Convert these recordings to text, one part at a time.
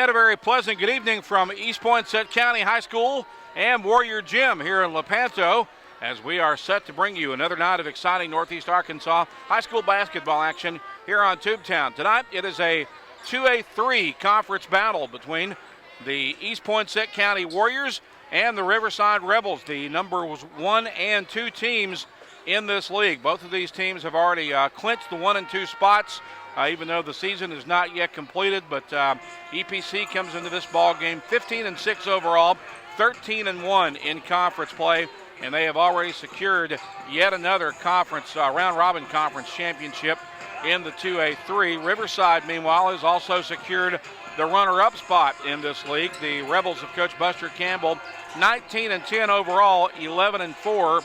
And a very pleasant good evening from East Poinsett County High School and Warrior Gym here in Lepanto, as we are set to bring you another night of exciting Northeast Arkansas high school basketball action here on Tubetown. Tonight it is a 2A3 conference battle between the East Poinsett County Warriors and the Riverside Rebels, the number 1 and 2 teams in this league. Both of these teams have already clinched the 1 and 2 spots, even though the season is not yet completed. But EPC comes into this ball game 15-6 overall, 13-1 in conference play, and they have already secured yet another conference round-robin conference championship in the 2A3. Riverside, meanwhile, has also secured the runner-up spot in this league. The Rebels of Coach Buster Campbell, 19-10 overall, 11-4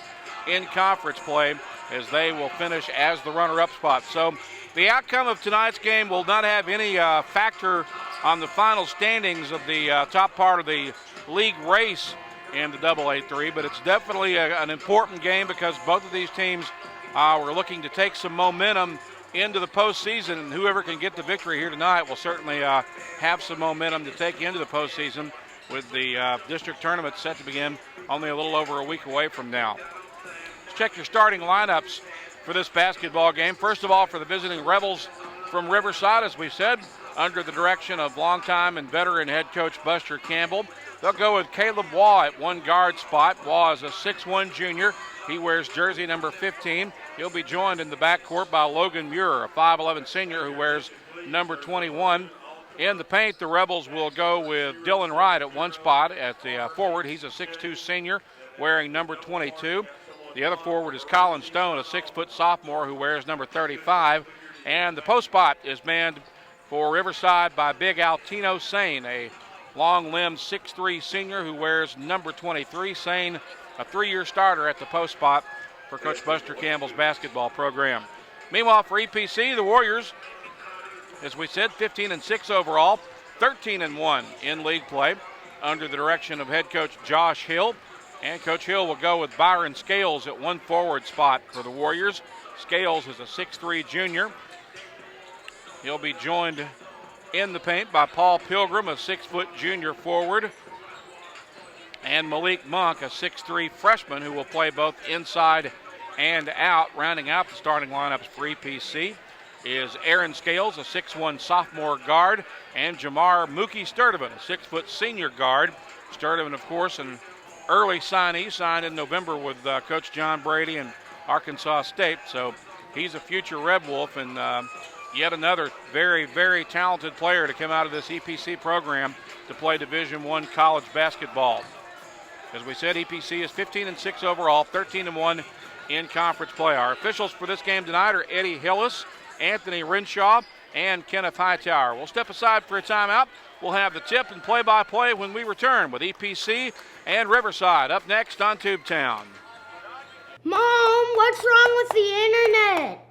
in conference play, as they will finish as the runner-up spot. So the outcome of tonight's game will not have any factor on the final standings of the top part of the league race in the AA3, but it's definitely an important game because both of these teams were looking to take some momentum into the postseason, and whoever can get the victory here tonight will certainly have some momentum to take into the postseason, with the district tournament set to begin only a little over a week away from now. Let's check your starting lineups for this basketball game. First of all, for the visiting Rebels from Riverside, as we said, under the direction of longtime and veteran head coach Buster Campbell, they'll go with Caleb Waugh at one guard spot. Waugh is a 6'1 junior. He wears jersey number 15. He'll be joined in the backcourt by Logan Muir, a 5'11 senior who wears number 21. In the paint, the Rebels will go with Dylan Wright at one spot at the forward. He's a 6'2 senior wearing number 22. The other forward is Colin Stone, a 6-foot sophomore who wears number 35. And the post spot is manned for Riverside by Big Altino Sane, a long-limbed 6'3 senior who wears number 23. Sane, a 3-year starter at the post spot for Coach Buster Campbell's basketball program. Meanwhile, for EPC, the Warriors, as we said, 15-6 overall, 13-1 in league play under the direction of head coach Josh Hill. And Coach Hill will go with Byron Scales at one forward spot for the Warriors. Scales is a 6'3 junior. He'll be joined in the paint by Paul Pilgrim, a 6-foot junior forward, and Malik Monk, a 6'3 freshman who will play both inside and out. Rounding out the starting lineups for EPC is Aaron Scales, a 6'1 sophomore guard, and Jamar Mookie Sturdivant, a 6-foot senior guard. Sturdivant, of course, an early signee, signed in November with Coach John Brady and Arkansas State, so he's a future Red Wolf, and yet another very, very talented player to come out of this EPC program to play Division I college basketball. As we said, EPC is 15-6 overall, 13-1 in conference play. Our officials for this game tonight are Eddie Hillis, Anthony Renshaw, and Kenneth Hightower. We'll step aside for a timeout. We'll have the tip and play-by-play when we return with EPC and Riverside up next on Tubetown. Mom, what's wrong with the internet?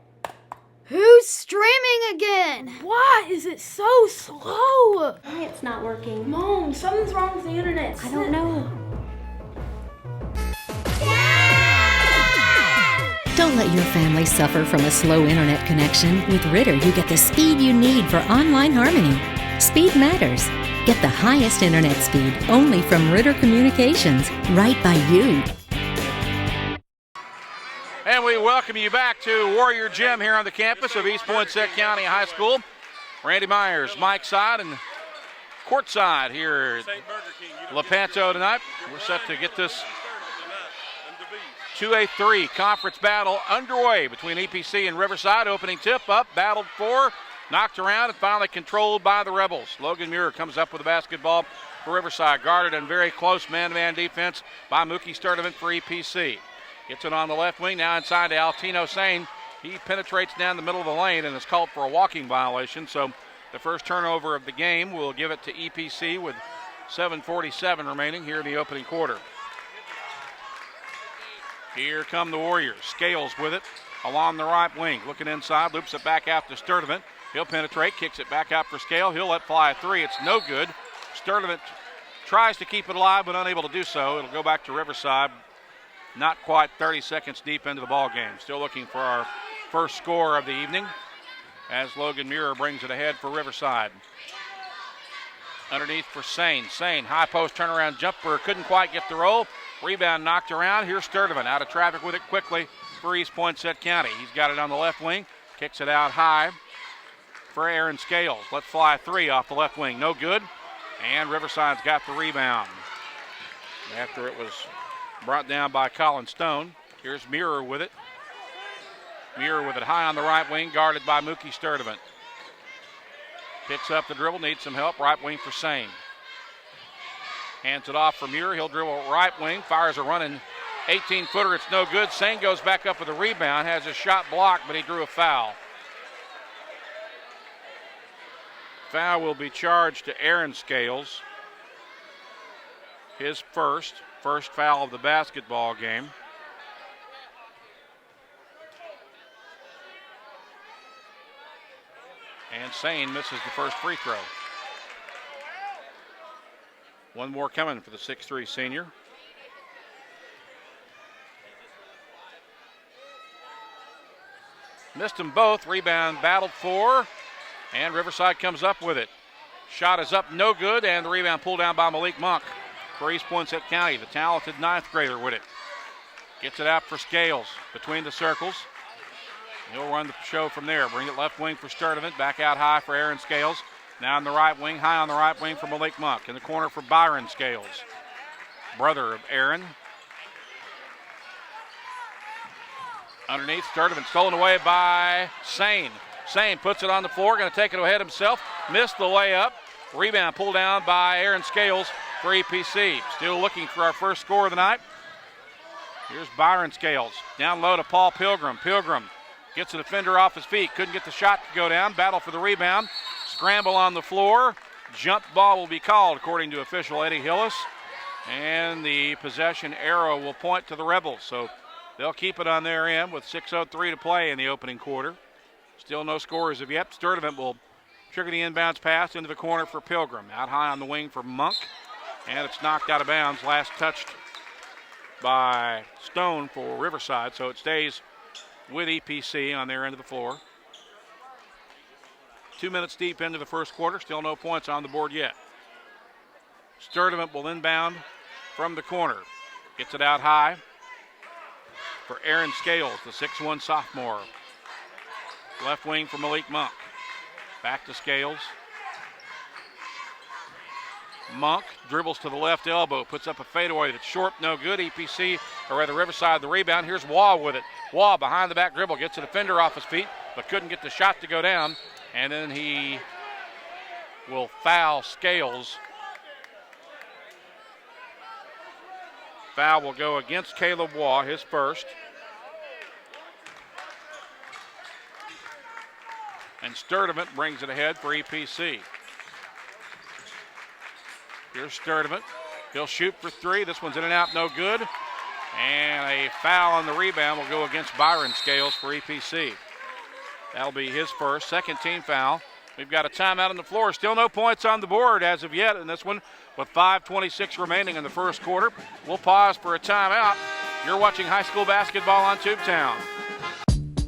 Who's streaming again? Why is it so slow? Why it's not working? Mom, something's wrong with the internet. I don't know. Don't let your family suffer from a slow internet connection. With Ritter, you get the speed you need for online harmony. Speed matters. Get the highest internet speed only from Ritter Communications, right by you. And we welcome you back to Warrior Gym here on the campus of East Poinsett County High School. Randy Myers, Mike side, and courtside here at Lepanto tonight. We're set to get this 2A3 conference battle underway between EPC and Riverside. Opening tip up, battled for, knocked around, and finally controlled by the Rebels. Logan Muir comes up with the basketball for Riverside, guarded in very close man-to-man defense by Mookie Sturdivant for EPC. Gets it on the left wing, now inside to Altino Sane. He penetrates down the middle of the lane and is called for a walking violation. So the first turnover of the game will give it to EPC with 7:47 remaining here in the opening quarter. Here come the Warriors. Scales with it along the right wing. Looking inside, loops it back out to Sturdivant. He'll penetrate, kicks it back out for Scale. He'll let fly a three. It's no good. Sturdivant tries to keep it alive, but unable to do so. It'll go back to Riverside. Not quite 30 seconds deep into the ball game. Still looking for our first score of the evening as Logan Muir brings it ahead for Riverside. Underneath for Sane. Sane, high post turnaround jumper, couldn't quite get the roll. Rebound knocked around. Here's Sturdivant out of traffic with it quickly for East Poinsett County. He's got it on the left wing, kicks it out high for Aaron Scales. Let's fly three off the left wing, no good. And Riverside's got the rebound after it was brought down by Colin Stone. Here's Muir with it. Muir with it high on the right wing, guarded by Mookie Sturdivant. Picks up the dribble, needs some help. Right wing for Sane. Hands it off for Muir. He'll dribble right wing, fires a running 18-footer. It's no good. Sane goes back up with a rebound, has his shot blocked, but he drew a foul. Foul will be charged to Aaron Scales. His first foul of the basketball game. And Sane misses the first free throw. One more coming for the 6'3 senior. Missed them both. Rebound battled for, and Riverside comes up with it. Shot is up, no good, and the rebound pulled down by Malik Monk for East Poinsett County, the talented ninth grader with it. Gets it out for Scales between the circles. He'll run the show from there. Bring it left wing for Sturdivant. Back out high for Aaron Scales. Now on the right wing, high on the right wing for Malik Monk. In the corner for Byron Scales, brother of Aaron. Underneath, Sturdivant stolen away by Sane. Sane puts it on the floor, going to take it ahead himself. Missed the layup. Rebound pulled down by Aaron Scales for EPC. Still looking for our first score of the night. Here's Byron Scales. Down low to Paul Pilgrim. Pilgrim gets the defender off his feet. Couldn't get the shot to go down. Battle for the rebound. Scramble on the floor. Jump ball will be called according to official Eddie Hillis. And the possession arrow will point to the Rebels. So they'll keep it on their end with 6:03 to play in the opening quarter. Still no score as of yet. Sturdivant will trigger the inbounds pass into the corner for Pilgrim. Out high on the wing for Monk. And it's knocked out of bounds. Last touched by Stone for Riverside. So it stays with EPC on their end of the floor. 2 minutes deep into the first quarter. Still no points on the board yet. Sturdivant will inbound from the corner. Gets it out high for Aaron Scales, the 6'1 sophomore. Left wing for Malik Monk. Back to Scales. Monk dribbles to the left elbow, puts up a fadeaway that's short, no good. EPC, or rather Riverside, the rebound. Here's Waugh with it. Waugh behind the back dribble, gets a defender off his feet, but couldn't get the shot to go down. And then he will foul Scales. Foul will go against Caleb Waugh, his first. And Sturdivant brings it ahead for EPC. Here's Sturdivant. He'll shoot for three. This one's in and out, no good. And a foul on the rebound will go against Byron Scales for EPC. That'll be his first, second team foul. We've got a timeout on the floor. Still no points on the board as of yet in this one with 5:26 remaining in the first quarter. We'll pause for a timeout. You're watching high school basketball on Tubetown.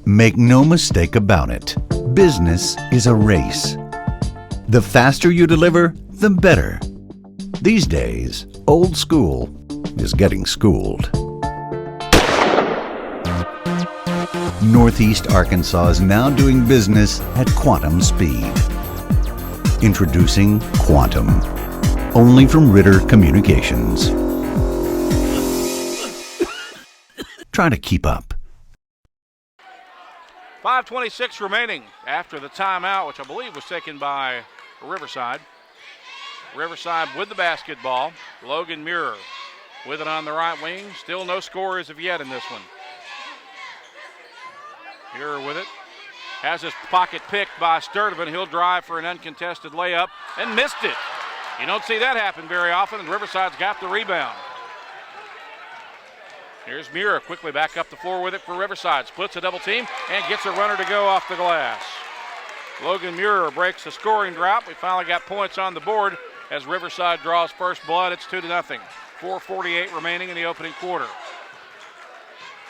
Make no mistake about it. Business is a race. The faster you deliver, the better. These days, old school is getting schooled. Northeast Arkansas is now doing business at quantum speed. Introducing Quantum, only from Ritter Communications. Try to keep up. 5:26 remaining after the timeout, which I believe was taken by Riverside. Riverside with the basketball. Logan Muir with it on the right wing. Still no score as of yet in this one. Muir with it. Has his pocket picked by Sturdivant. He'll drive for an uncontested layup and missed it. You don't see that happen very often, and Riverside's got the rebound. Here's Muir quickly back up the floor with it for Riverside. Splits a double team and gets a runner to go off the glass. Logan Muir breaks the scoring drought. We finally got points on the board as Riverside draws first blood. It's 2-0. 4:48 remaining in the opening quarter.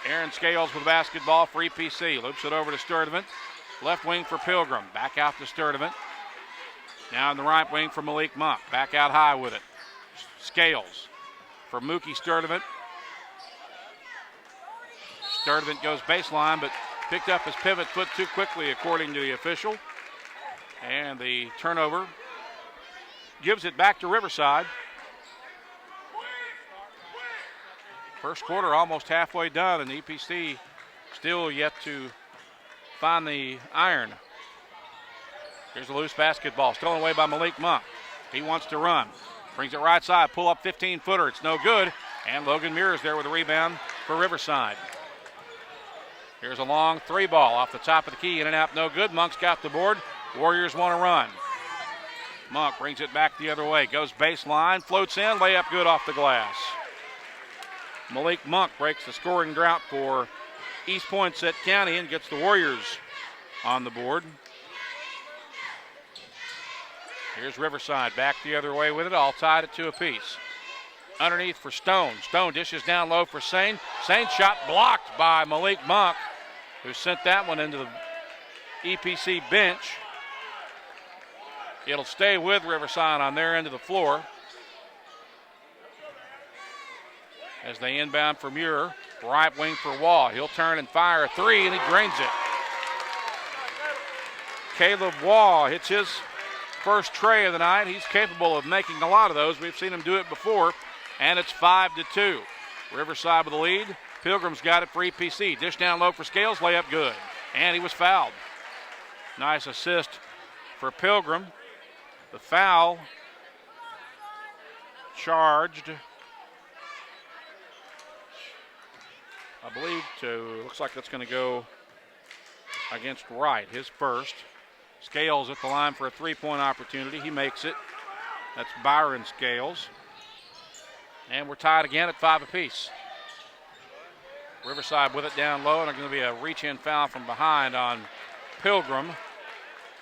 Aaron Scales with basketball for EPC. Loops it over to Sturdivant. Left wing for Pilgrim. Back out to Sturdivant. Now in the right wing for Malik Monk. Back out high with it. Scales for Mookie Sturdivant. Sturdivant goes baseline, but picked up his pivot foot too quickly, according to the official. And the turnover gives it back to Riverside. First quarter almost halfway done, and EPC still yet to find the iron. Here's a loose basketball, stolen away by Malik Monk. He wants to run. Brings it right side, pull up 15-footer. It's no good. And Logan Muir is there with a rebound for Riverside. Here's a long three ball off the top of the key, in and out, no good. Monk's got the board. Warriors want to run. Monk brings it back the other way, goes baseline, floats in, layup good off the glass. Malik Monk breaks the scoring drought for East Poinsett County and gets the Warriors on the board. Here's Riverside back the other way with it, all tied at 2 apiece. Underneath for Stone. Stone dishes down low for Sane. Sane's shot blocked by Malik Monk, who sent that one into the EPC bench. It'll stay with Riverside on their end of the floor as they inbound for Muir. Right wing for Wall. He'll turn and fire a three, and he drains it. Caleb Wall hits his first tray of the night. He's capable of making a lot of those. We've seen him do it before, and it's 5-2. Riverside with the lead. Pilgrim's got it for EPC. Dish down low for Scales, layup good. And he was fouled. Nice assist for Pilgrim. The foul charged, I believe, looks like that's going to go against Wright, his first. Scales at the line for a three-point opportunity. He makes it. That's Byron Scales. And we're tied again at 5 apiece. Riverside with it down low, and there's going to be a reach-in foul from behind on Pilgrim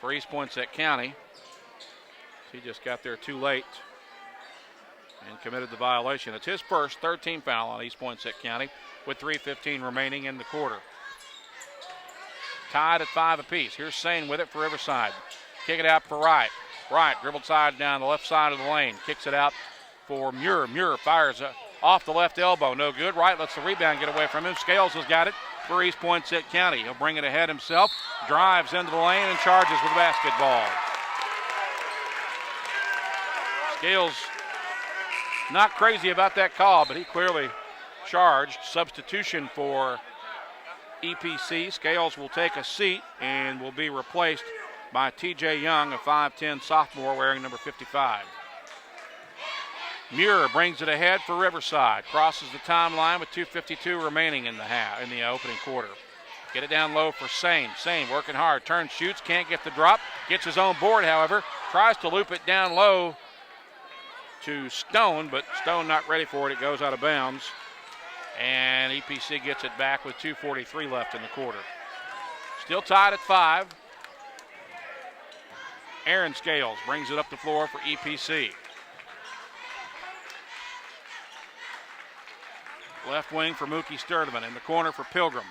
for East Poinsett County. He just got there too late and committed the violation. It's his first, third-team foul on East Poinsett County with 3:15 remaining in the quarter. Tied at 5 apiece. Here's Sane with it for Riverside. Kick it out for Wright. Wright dribbled side down the left side of the lane. Kicks it out for Muir. Muir fires off the left elbow. No good. Wright lets the rebound get away from him. Scales has got it for East Poinsett County. He'll bring it ahead himself. Drives into the lane and charges with the basketball. Scales not crazy about that call, but he clearly charged. Substitution for EPC. Scales will take a seat and will be replaced by TJ Young, a 5'10 sophomore wearing number 55. Muir brings it ahead for Riverside. Crosses the timeline with 2:52 remaining in the opening quarter. Get it down low for Sane. Sane working hard. Turns, shoots, can't get the drop. Gets his own board, however. Tries to loop it down low to Stone, but Stone not ready for it. It goes out of bounds. And EPC gets it back with 2:43 left in the quarter. Still tied at 5. Aaron Scales brings it up the floor for EPC. Left wing for Mookie Sturdivant. In the corner for Pilgrim.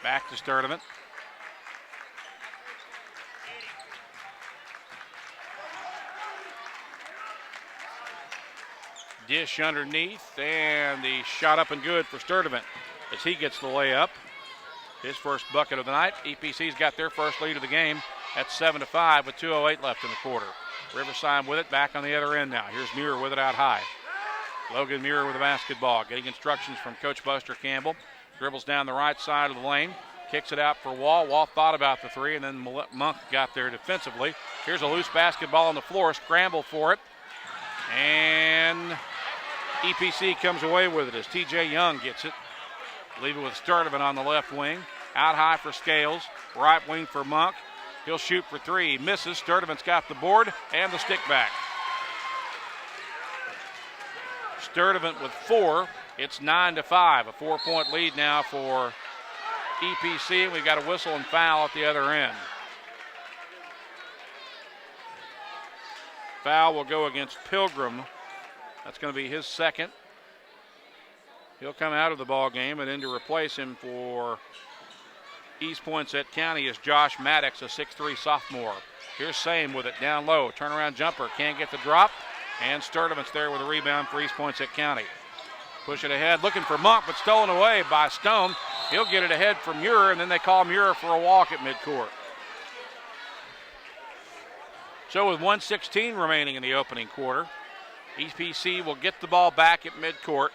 Back to Sturdivant. Dish underneath, and the shot up and good for Sturdivant as he gets the layup. His first bucket of the night. EPC's got their first lead of the game at 7-5 with 2:08 left in the quarter. Riverside with it, back on the other end now. Here's Muir with it out high. Logan Muir with the basketball, getting instructions from Coach Buster Campbell. Dribbles down the right side of the lane, kicks it out for Wall. Wall thought about the three, and then Monk got there defensively. Here's a loose basketball on the floor, scramble for it. And EPC comes away with it as TJ Young gets it. Leave it with Sturdivant on the left wing. Out high for Scales. Right wing for Monk. He'll shoot for three. He misses. Sturdivant's got the board and the stick back. Sturdivant with 4. It's 9-5. A 4-point lead now for EPC. We've got a whistle and foul at the other end. Foul will go against Pilgrim. That's going to be his second. He'll come out of the ball game, and then to replace him for East Poinsett County is Josh Maddox, a 6'3 sophomore. Here's Same with it down low. Turnaround jumper, can't get the drop. And Sturdivant's there with a rebound for East Poinsett County. Push it ahead, looking for Monk, but stolen away by Stone. He'll get it ahead for Muir, and then they call Muir for a walk at midcourt. So with 1:16 remaining in the opening quarter, EPC will get the ball back at midcourt.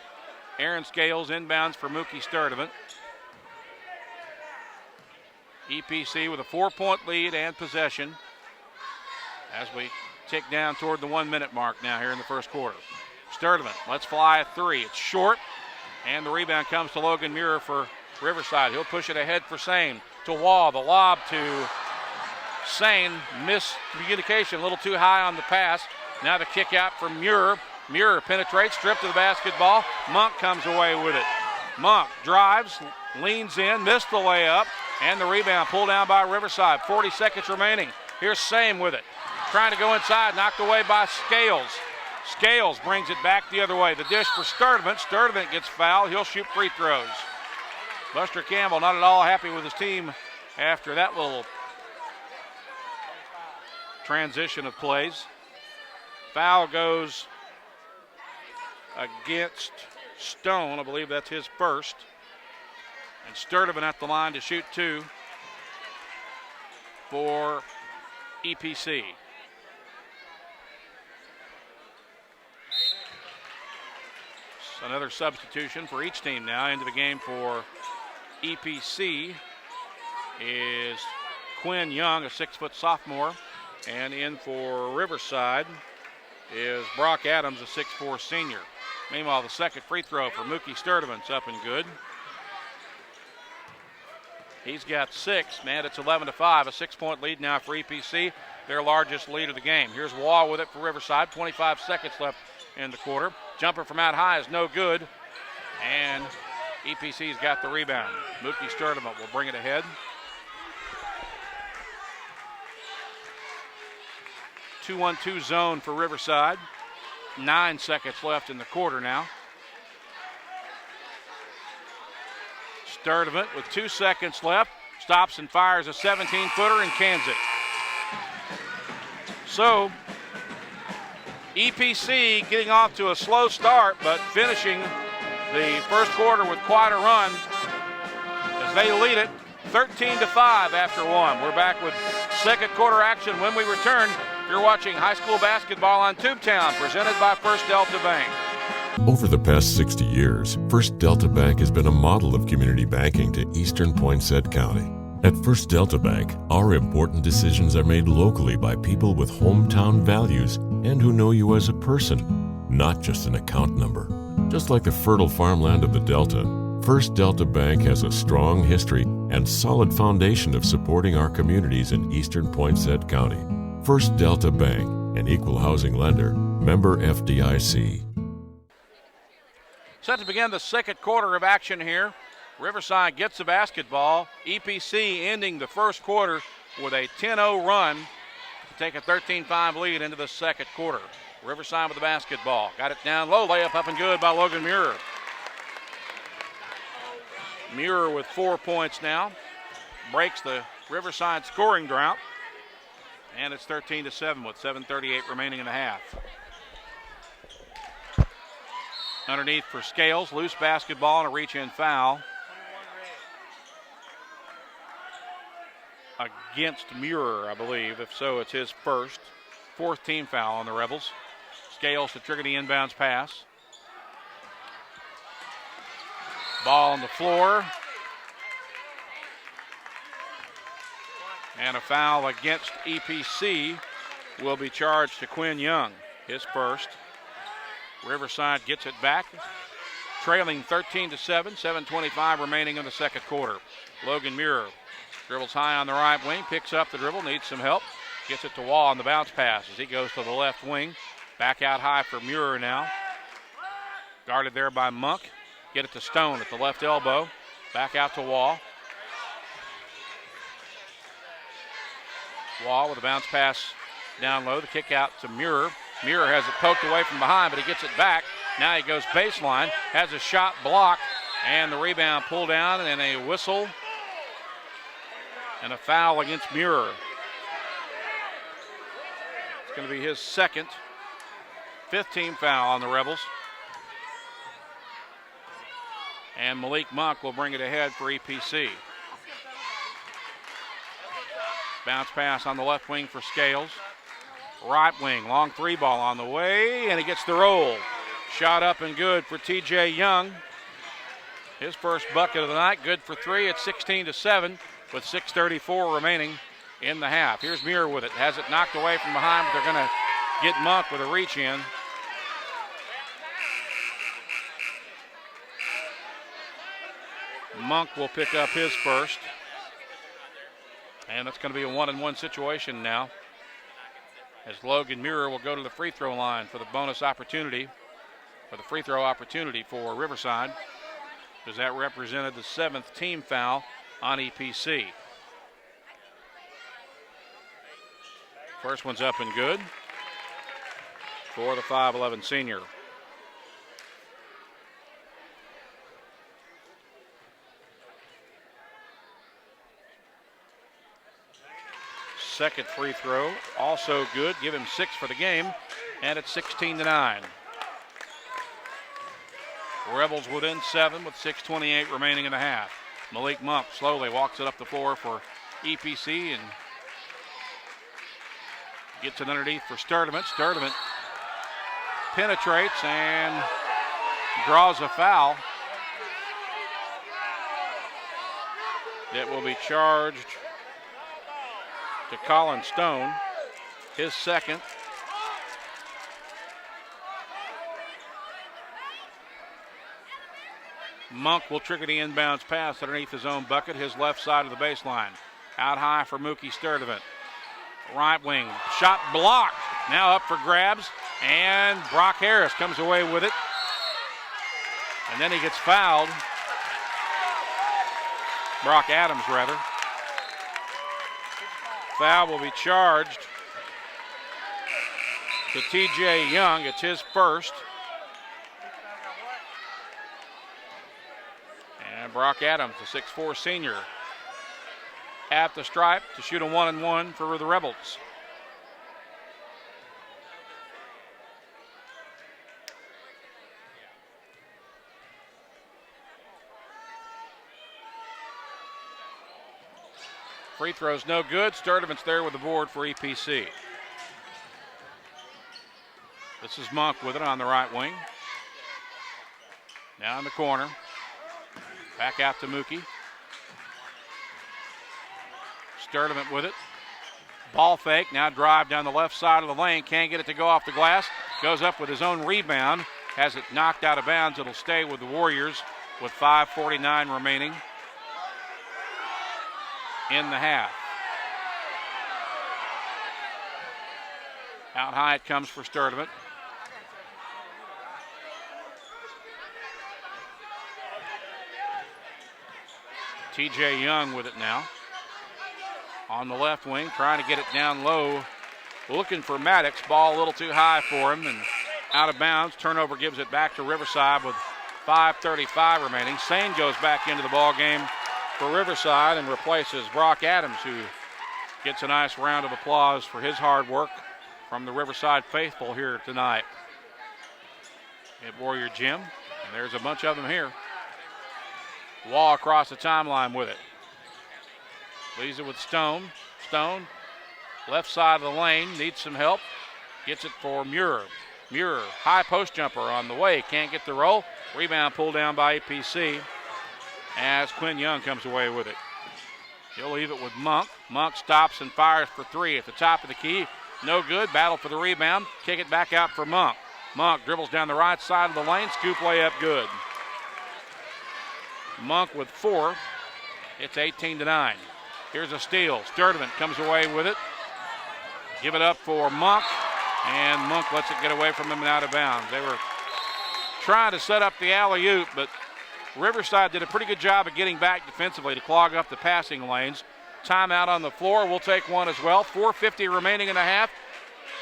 Aaron Scales inbounds for Mookie Sturdivant. EPC with a 4-point lead and possession as we tick down toward the 1-minute mark now here in the first quarter. Sturdivant lets fly a three. It's short, and the rebound comes to Logan Muir for Riverside. He'll push it ahead for Sane to Wall. The lob to Sane. Missed communication, a little too high on the pass. Now the kick out for Muir. Muir penetrates, stripped to the basketball. Monk comes away with it. Monk drives, leans in, missed the layup, and the rebound pulled down by Riverside. 40 seconds remaining. Here's Same with it. Trying to go inside, knocked away by Scales. Scales brings it back the other way. The dish for Sturdivant. Sturdivant gets fouled. He'll shoot free throws. Buster Campbell not at all happy with his team after that little transition of plays. Foul goes against Stone. I believe that's his first. And Sturdivant at the line to shoot two for EPC. Another substitution for each team now. Into the game for EPC is Quinn Young, a 6-foot sophomore. And in for Riverside is Brock Adams, a 6'4" senior. Meanwhile, the second free throw for Mookie Sturdivant's up and good. He's got 6, man, it's 11-5. A 6-point lead now for EPC, their largest lead of the game. Here's Wall with it for Riverside. 25 seconds left in the quarter. Jumper from out high is no good, and EPC's got the rebound. Mookie Sturdivant will bring it ahead. 2-1-2 zone for Riverside. 9 seconds left in the quarter now. Sturdivant with 2 seconds left. Stops and fires a 17-footer and cans it. So, EPC getting off to a slow start, but finishing the first quarter with quite a run as they lead it 13-5 after one. We're back with second quarter action when we return. You're watching high school basketball on Tubetown, presented by First Delta Bank. Over the past 60 years, First Delta Bank has been a model of community banking to Eastern Poinsett County. At First Delta Bank, our important decisions are made locally by people with hometown values and who know you as a person, not just an account number. Just like the fertile farmland of the Delta, First Delta Bank has a strong history and solid foundation of supporting our communities in Eastern Poinsett County. First Delta Bank, an equal housing lender, member FDIC. Set to begin the second quarter of action here. Riverside gets the basketball. EPC ending the first quarter with a 10-0 run to take a 13-5 lead into the second quarter. Riverside with the basketball. Got it down low. Layup up and good by Logan Muir. Muir with 4 points now. Breaks the Riverside scoring drought. And it's 13-7 with 7:38 remaining in the half. Underneath for Scales. Loose basketball and a reach-in foul. Against Muir, I believe. If so, it's his first. Fourth team foul on the Rebels. Scales to trigger the inbounds pass. Ball on the floor. And a foul against EPC will be charged to Quinn Young, his first. Riverside gets it back, trailing 13-7, 7:25 remaining in the second quarter. Logan Muir dribbles high on the right wing, picks up the dribble, needs some help, gets it to Wall on the bounce pass as he goes to the left wing. Back out high for Muir now. Guarded there by Monk. Get it to Stone at the left elbow. Back out to Wall. Wall with a bounce pass down low. The kick out to Muir. Muir has it poked away from behind, but he gets it back. Now he goes baseline, has a shot blocked, and the rebound pulled down, and a whistle and a foul against Muir. going to be his second, fifth team foul on the Rebels. And Malik Monk will bring it ahead for EPC. Bounce pass on the left wing for Scales. Right wing, long three ball on the way, and he gets the roll. Shot up and good for TJ Young. His first bucket of the night, good for three. It's 16-7 with 6:34 remaining in the half. Here's Muir with it. Has it knocked away from behind, but they're going to get Monk with a reach in. Monk will pick up his first. And that's going to be a 1-and-1 situation now, as Logan Muir will go to the free throw line for the bonus opportunity, for the free throw opportunity for Riverside, because that represented the seventh team foul on EPC. First one's up and good for the 5'11 senior. Second free throw, also good. Give him 6 for the game, and it's 16-9. Rebels within 7 with 6:28 remaining in the half. Malik Monk slowly walks it up the floor for EPC and gets it underneath for Sturdivant. Sturdivant penetrates and draws a foul that will be charged to Colin Stone, his second. Monk will trigger the inbounds pass underneath his own bucket, his left side of the baseline. Out high for Mookie Sturdivant. Right wing, shot blocked. Now up for grabs, and Brock Harris comes away with it. And then he gets fouled. Brock Adams, rather. Foul will be charged to TJ Young. It's his first. And Brock Adams, the 6'4 senior, at the stripe to shoot a 1-and-1 for the Rebels. Free throw's no good. Sturdivant's there with the board for EPC. This is Monk with it on the right wing. Now in the corner. Back out to Mookie. Sturdivant with it. Ball fake. Now drive down the left side of the lane. Can't get it to go off the glass. Goes up with his own rebound. Has it knocked out of bounds. It'll stay with the Warriors with 5:49 remaining in the half. Out high it comes for Sturdivant. TJ Young with it now. On the left wing, trying to get it down low. Looking for Maddox. Ball a little too high for him and out of bounds. Turnover gives it back to Riverside with 5:35 remaining. Sane goes back into the ball game for Riverside and replaces Brock Adams, who gets a nice round of applause for his hard work from the Riverside faithful here tonight at Warrior Gym. And there's a bunch of them here. Wall across the timeline with it. Leaves it with Stone. Stone, left side of the lane, needs some help. Gets it for Muir. Muir, high post jumper on the way. Can't get the roll. Rebound pulled down by EPC as Quinn Young comes away with it. He'll leave it with Monk. Monk stops and fires for three at the top of the key. No good. Battle for the rebound. Kick it back out for Monk. Monk dribbles down the right side of the lane. Scoop layup good. Monk with 4. It's 18-9. Here's a steal. Sturdivant comes away with it. Give it up for Monk. And Monk lets it get away from him and out of bounds. They were trying to set up the alley-oop, but Riverside did a pretty good job of getting back defensively to clog up the passing lanes. Timeout on the floor. We'll take one as well. 4:50 remaining in the half.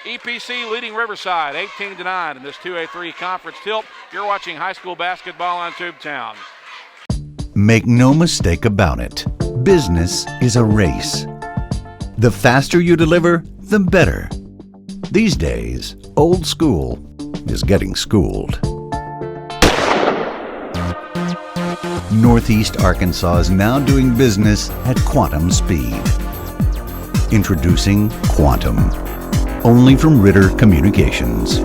EPC leading Riverside 18-9 in this 2A3 conference tilt. You're watching high school basketball on Tubetown. Make no mistake about it. Business is a race. The faster you deliver, the better. These days, old school is getting schooled. Northeast Arkansas is now doing business at quantum speed. Introducing Quantum, only from Ritter Communications.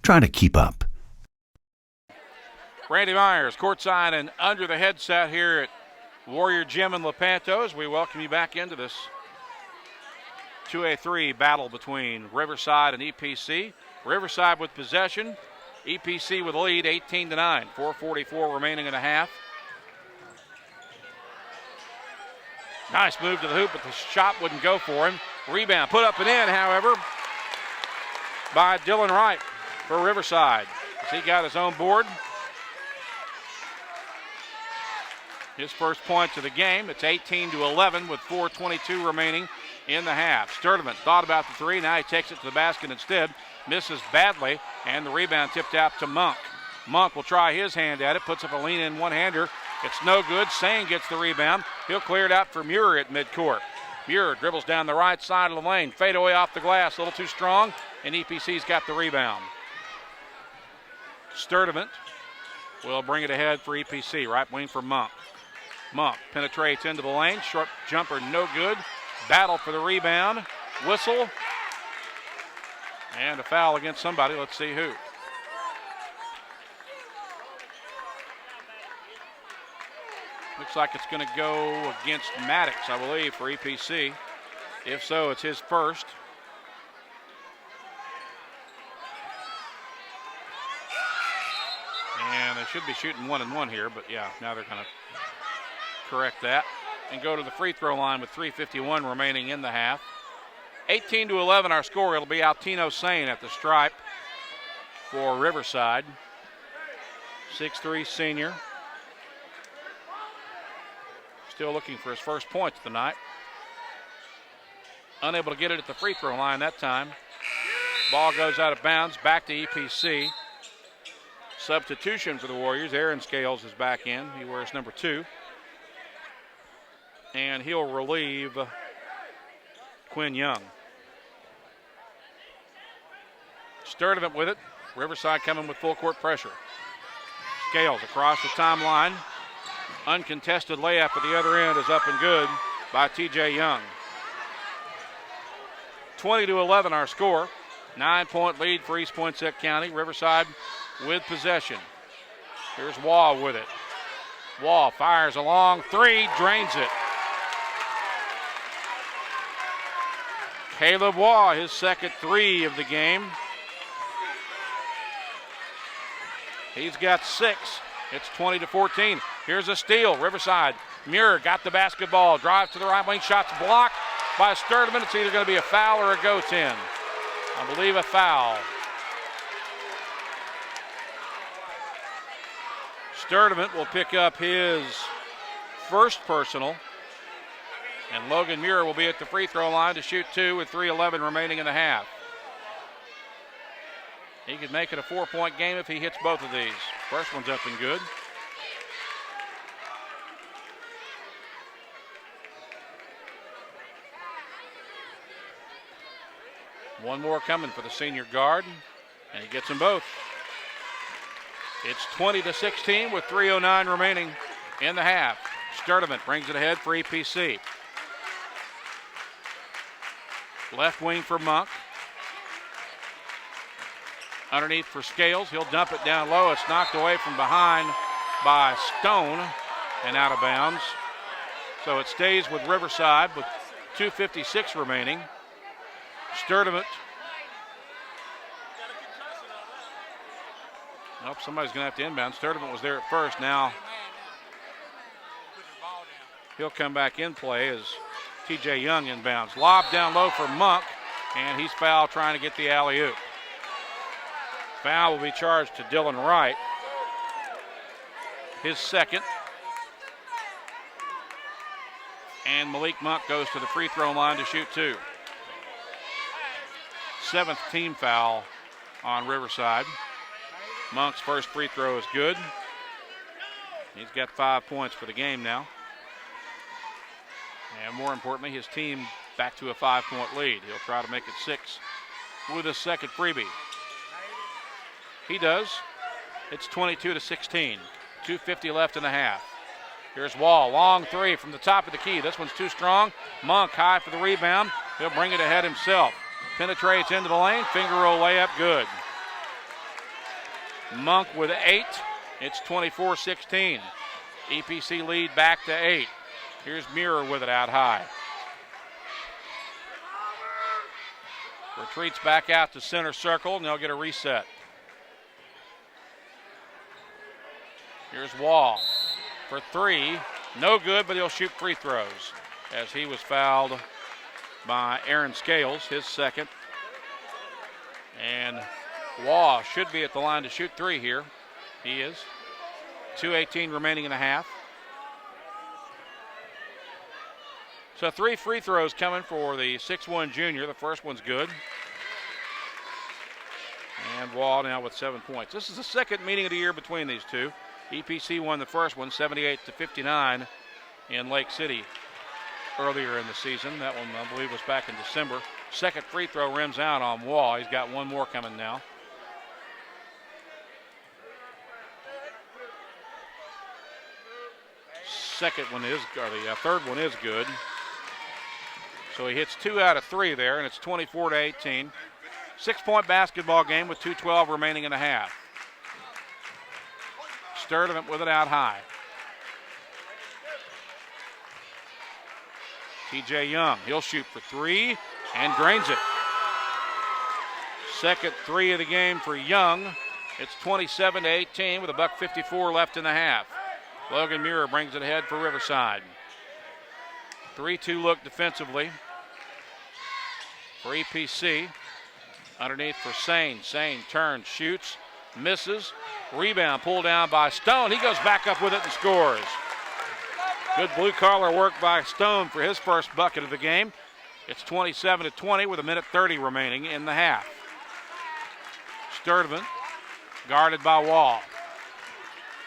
Try to keep up. Randy Myers, courtside and under the headset here at Warrior Gym in Lepanto, as we welcome you back into this 2A3 battle between Riverside and EPC. Riverside with possession, EPC with a lead, 18-9, 4:44 remaining in a half. Nice move to the hoop, but the shot wouldn't go for him. Rebound put up and in, however, by Dylan Wright for Riverside, as he got his own board. His first point to the game. It's 18-11 with 4:22 remaining in the half. Sturdivant thought about the three. Now he takes it to the basket instead. Misses badly, and the rebound tipped out to Monk. Monk will try his hand at it. Puts up a lean-in one-hander. It's no good. Sane gets the rebound. He'll clear it out for Muir at midcourt. Muir dribbles down the right side of the lane. Fade away off the glass. A little too strong, and EPC's got the rebound. Sturdivant will bring it ahead for EPC. Right wing for Monk. Monk penetrates into the lane. Short jumper, no good. Battle for the rebound. Whistle. And a foul against somebody. Let's see who. Looks like it's going to go against Maddox, I believe, for EPC. If so, it's his first. And they should be shooting 1-1 here, but yeah, now they're going to correct that and go to the free throw line with 3:51 remaining in the half. 18-11 our score. It'll be Altino Sane at the stripe for Riverside. 6'3" senior. Still looking for his first points tonight. Unable to get it at the free throw line that time. Ball goes out of bounds, back to EPC. Substitution for the Warriors. Aaron Scales is back in. He wears number 2. And he'll relieve Quinn Young. Sturdivant with it. Riverside coming with full court pressure. Scales across the timeline. Uncontested layup at the other end is up and good by TJ Young. 20-11 our score. 9-point lead for East Poinsett County. Riverside with possession. Here's Waugh with it. Waugh fires a long three, drains it. Caleb Waugh, his second 3 of the game. He's got 6. It's 20-14. Here's a steal. Riverside. Muir got the basketball. Drive to the right wing. Shots blocked by Sturdivant. It's either going to be a foul or a go-10. I believe a foul. Sturdivant will pick up his first personal. And Logan Muir will be at the free throw line to shoot 2 with 3:11 remaining in the half. He could make it a 4-point game if he hits both of these. First one's up and good. One more coming for the senior guard, and he gets them both. It's 20-16 with 3:09 remaining in the half. Sturdivant brings it ahead for EPC. Left wing for Monk. Underneath for Scales. He'll dump it down low. It's knocked away from behind by Stone and out of bounds. So it stays with Riverside with 2:56 remaining. Sturdivant. Nope, somebody's going to have to inbound. Sturdivant was there at first. Now he'll come back in play as TJ Young inbounds. Lob down low for Monk, and he's fouled trying to get the alley-oop. Foul will be charged to Dylan Wright. His second. And Malik Monk goes to the free throw line to shoot 2. 7th team foul on Riverside. Monk's first free throw is good. He's got 5 points for the game now. And more importantly, his team back to a 5-point lead. He'll try to make it 6 with his second freebie. He does. It's 22-16. 2:50 left in the half. Here's Wall, long three from the top of the key. This one's too strong. Monk high for the rebound. He'll bring it ahead himself. Penetrates into the lane. Finger roll layup, good. Monk with 8. It's 24-16. EPC lead back to 8. Here's Muir with it out high. Retreats back out to center circle, and they'll get a reset. Here's Wall for 3. No good, but he'll shoot free throws as he was fouled by Aaron Scales, his second. And Wall should be at the line to shoot 3 here. He is. 2:18 remaining in the half. So 3 free throws coming for the 6'1 junior. The first one's good. And Wall now with 7 points. This is the second meeting of the year between these two. EPC won the first one, 78-59 in Lake City earlier in the season. That one, I believe, was back in December. Second free throw rims out on Wall. He's got one more coming now. Second one is, or the third one is good. So he hits 2 out of 3 there, and it's 24-18. 6-point basketball game with 2:12 remaining in the half. Sturdivant with it out high. TJ Young, he'll shoot for 3 and drains it. Second 3 of the game for Young. It's 27-18 with $1:54 left in the half. Logan Muir brings it ahead for Riverside. 3-2 look defensively for EPC. Underneath for Sane. Sane turns, shoots, misses. Rebound pulled down by Stone. He goes back up with it and scores. Good blue-collar work by Stone for his first bucket of the game. It's 27-20 with 1:30 remaining in the half. Sturdivant guarded by Wall.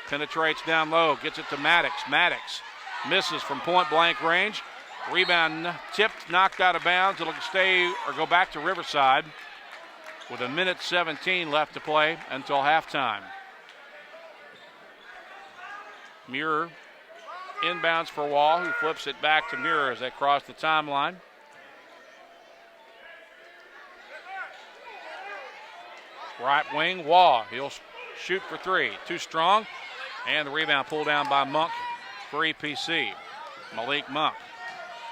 Penetrates down low, gets it to Maddox. Maddox misses from point-blank range. Rebound tipped, knocked out of bounds. It'll stay or go back to Riverside with 1:17 left to play until halftime. Muir inbounds for Wall, who flips it back to Muir as they cross the timeline. Right wing, Wall. He'll shoot for 3. Too strong. And the rebound pulled down by Monk for EPC. Malik Monk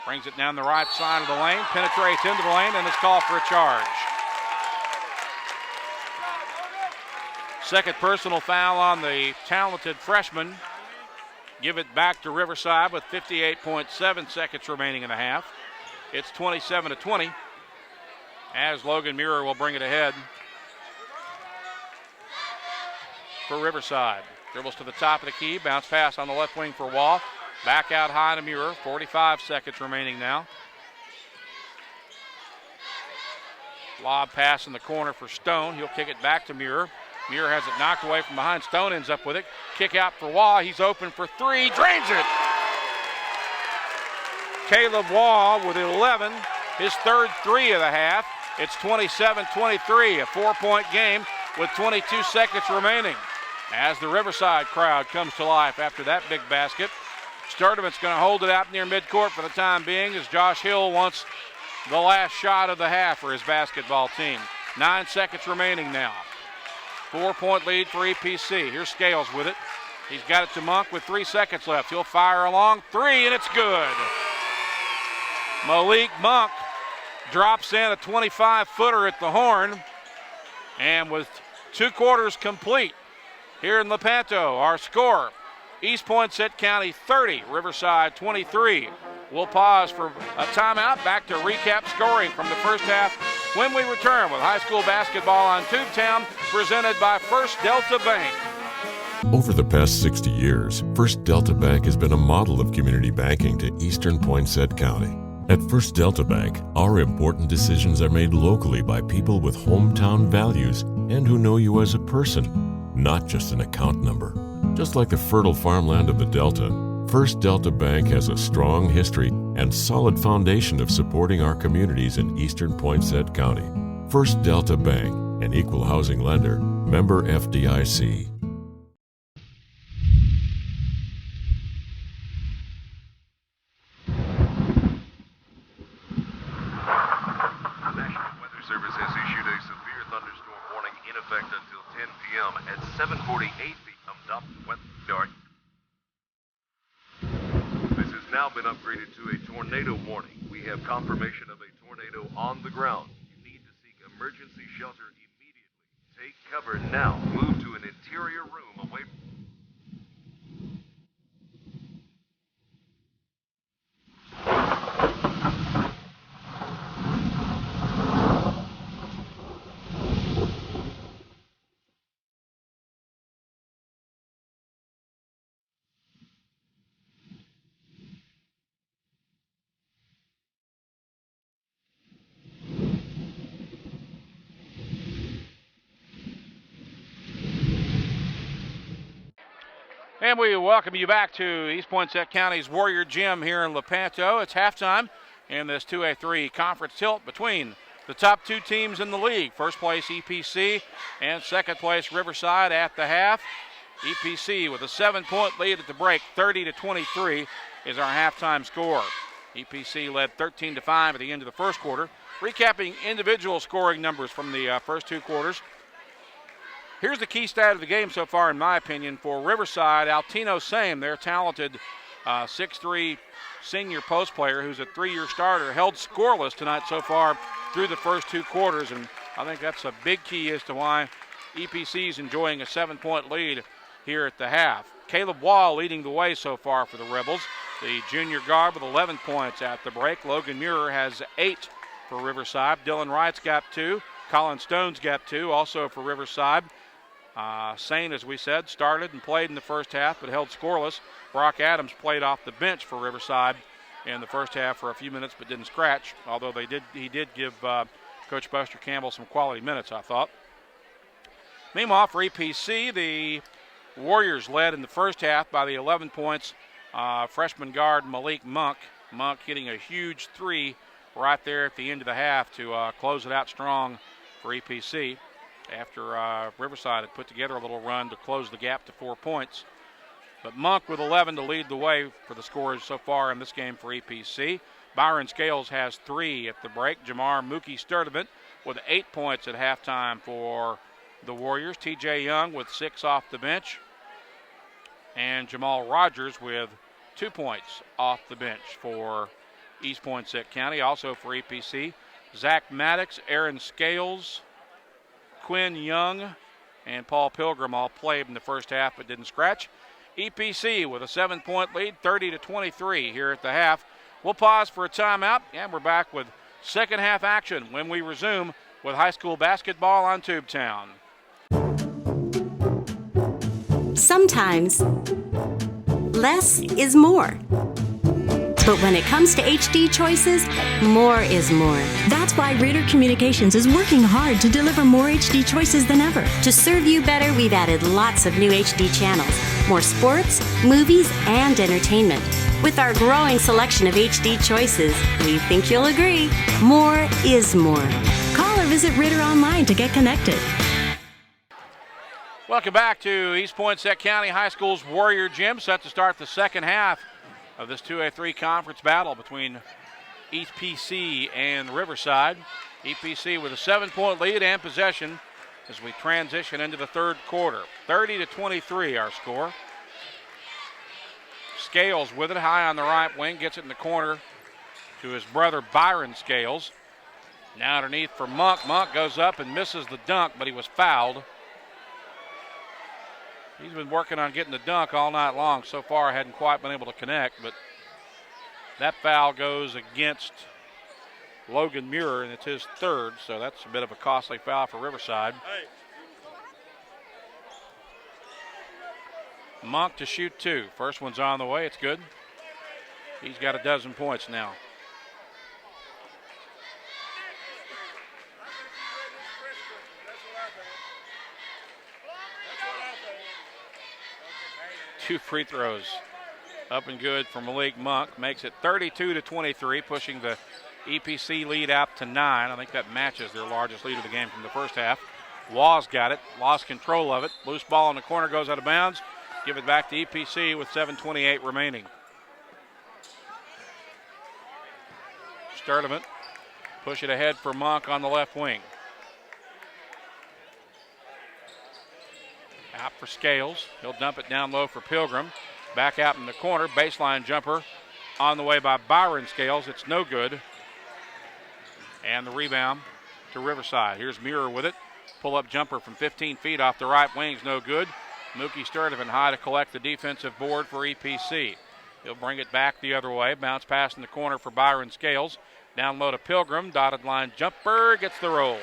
brings it down the right side of the lane, penetrates into the lane, and is called for a charge. Second personal foul on the talented freshman. Give it back to Riverside with 58.7 seconds remaining in the half. It's 27-20 as Logan Muir will bring it ahead for Riverside. Dribbles to the top of the key, bounce pass on the left wing for Wall. Back out high to Muir, 45 seconds remaining now. Lob pass in the corner for Stone. He'll kick it back to Muir. Muir has it knocked away from behind. Stone ends up with it. Kick out for Wall. He's open for 3. Drains it. Caleb Wall with 11. His third 3 of the half. It's 27-23, a 4-point game with 22 seconds remaining. As the Riverside crowd comes to life after that big basket. Sturdivant's going to hold it out near midcourt for the time being as Josh Hill wants the last shot of the half for his basketball team. 9 seconds remaining now. 4-point lead for EPC. Here's Scales with it. He's got it to Monk with 3 seconds left. He'll fire along 3, and it's good. Malik Monk drops in a 25-footer at the horn. And with 2 quarters complete here in Lepanto, our score, East Poinsett County 30, Riverside 23. We'll pause for a timeout. Back to recap scoring from the first half when we return with high school basketball on Tubetown, presented by First Delta Bank. Over the past 60 years, First Delta Bank has been a model of community banking to Eastern Poinsett County. At First Delta Bank, our important decisions are made locally by people with hometown values and who know you as a person, not just an account number. Just like the fertile farmland of the Delta, First Delta Bank has a strong history and solid foundation of supporting our communities in eastern Poinsett County. First Delta Bank, an equal housing lender, member FDIC. National Weather Service has issued a severe thunderstorm warning in effect until 10 p.m. At 7:48 p.m. Weather Yard. This has now been upgraded to a tornado warning. We have confirmation of a tornado on the ground. You need to seek emergency shelter immediately. Take cover now. Move to an interior room away from... And we welcome you back to East Poinsett County's Warrior Gym here in Lepanto. It's halftime in this 2A3 conference tilt between the top two teams in the league. First place EPC and second place Riverside at the half. EPC with a 7-point lead at the break, 30-23 is our halftime score. EPC led 13-5 at the end of the first quarter. Recapping individual scoring numbers from the first two quarters. Here's the key stat of the game so far, in my opinion, for Riverside. Altino Same, their talented 6'3" senior post player who's a 3-year starter, held scoreless tonight so far through the first two quarters, and I think that's a big key as to why EPC is enjoying a 7-point lead here at the half. Caleb Wall leading the way so far for the Rebels, the junior guard with 11 points at the break. Logan Muir has 8 for Riverside. Dylan Wright's got 2. Colin Stone's got 2 also for Riverside. Sane, as we said, started and played in the first half but held scoreless. Brock Adams played off the bench for Riverside in the first half for a few minutes but didn't scratch, although he did give Coach Buster Campbell some quality minutes, I thought. Meanwhile, for EPC, the Warriors led in the first half by the 11 points. Freshman guard Malik Monk. Monk hitting a huge 3 right there at the end of the half to close it out strong for EPC. After Riverside had put together a little run to close the gap to 4 points. But Monk with 11 to lead the way for the scores so far in this game for EPC. Byron Scales has 3 at the break. Jamar Mookie Sturdivant with 8 points at halftime for the Warriors. TJ Young with 6 off the bench. And Jamal Rogers with 2 points off the bench for East Poinsett County. Also for EPC, Zach Maddox, Aaron Scales, Quinn Young, and Paul Pilgrim all played in the first half but didn't scratch. EPC with a 7-point lead, 30-23 here at the half. We'll pause for a timeout, and we're back with second half action when we resume with high school basketball on Tubetown. Sometimes less is more. But when it comes to HD choices, more is more. That's why Ritter Communications is working hard to deliver more HD choices than ever. To serve you better, we've added lots of new HD channels, more sports, movies, and entertainment. With our growing selection of HD choices, we think you'll agree, more is more. Call or visit Ritter online to get connected. Welcome back to East Poinsett County High School's Warrior Gym, set to start the second half of this 2A3 conference battle between EPC and Riverside. EPC with a 7-point lead and possession as we transition into the third quarter. 30-23 our score. Scales with it high on the right wing, gets it in the corner to his brother Byron Scales. Now underneath for Monk. Monk goes up and misses the dunk, but he was fouled. He's been working on getting the dunk all night long. So far, hadn't quite been able to connect, but that foul goes against Logan Muir, and it's his third, so that's a bit of a costly foul for Riverside. Monk to shoot 2. First one's on the way. It's good. He's got 12 points now. Two free throws Up and good for Malik Monk. Makes it 32-23, pushing the EPC lead out to 9. I think that matches their largest lead of the game from the first half. Waugh's got it, lost control of it. Loose ball in the corner, goes out of bounds. Give it back to EPC with 7:28 remaining. Sturdivant push it ahead for Monk on the left wing. Out for Scales. He'll dump it down low for Pilgrim. Back out in the corner. Baseline jumper on the way by Byron Scales. It's no good. And the rebound to Riverside. Here's Muir with it. Pull-up jumper from 15 feet off the right wing's no good. Mookie Sturdivant high to collect the defensive board for EPC. He'll bring it back the other way. Bounce pass in the corner for Byron Scales. Down low to Pilgrim. Dotted line jumper. Gets the roll.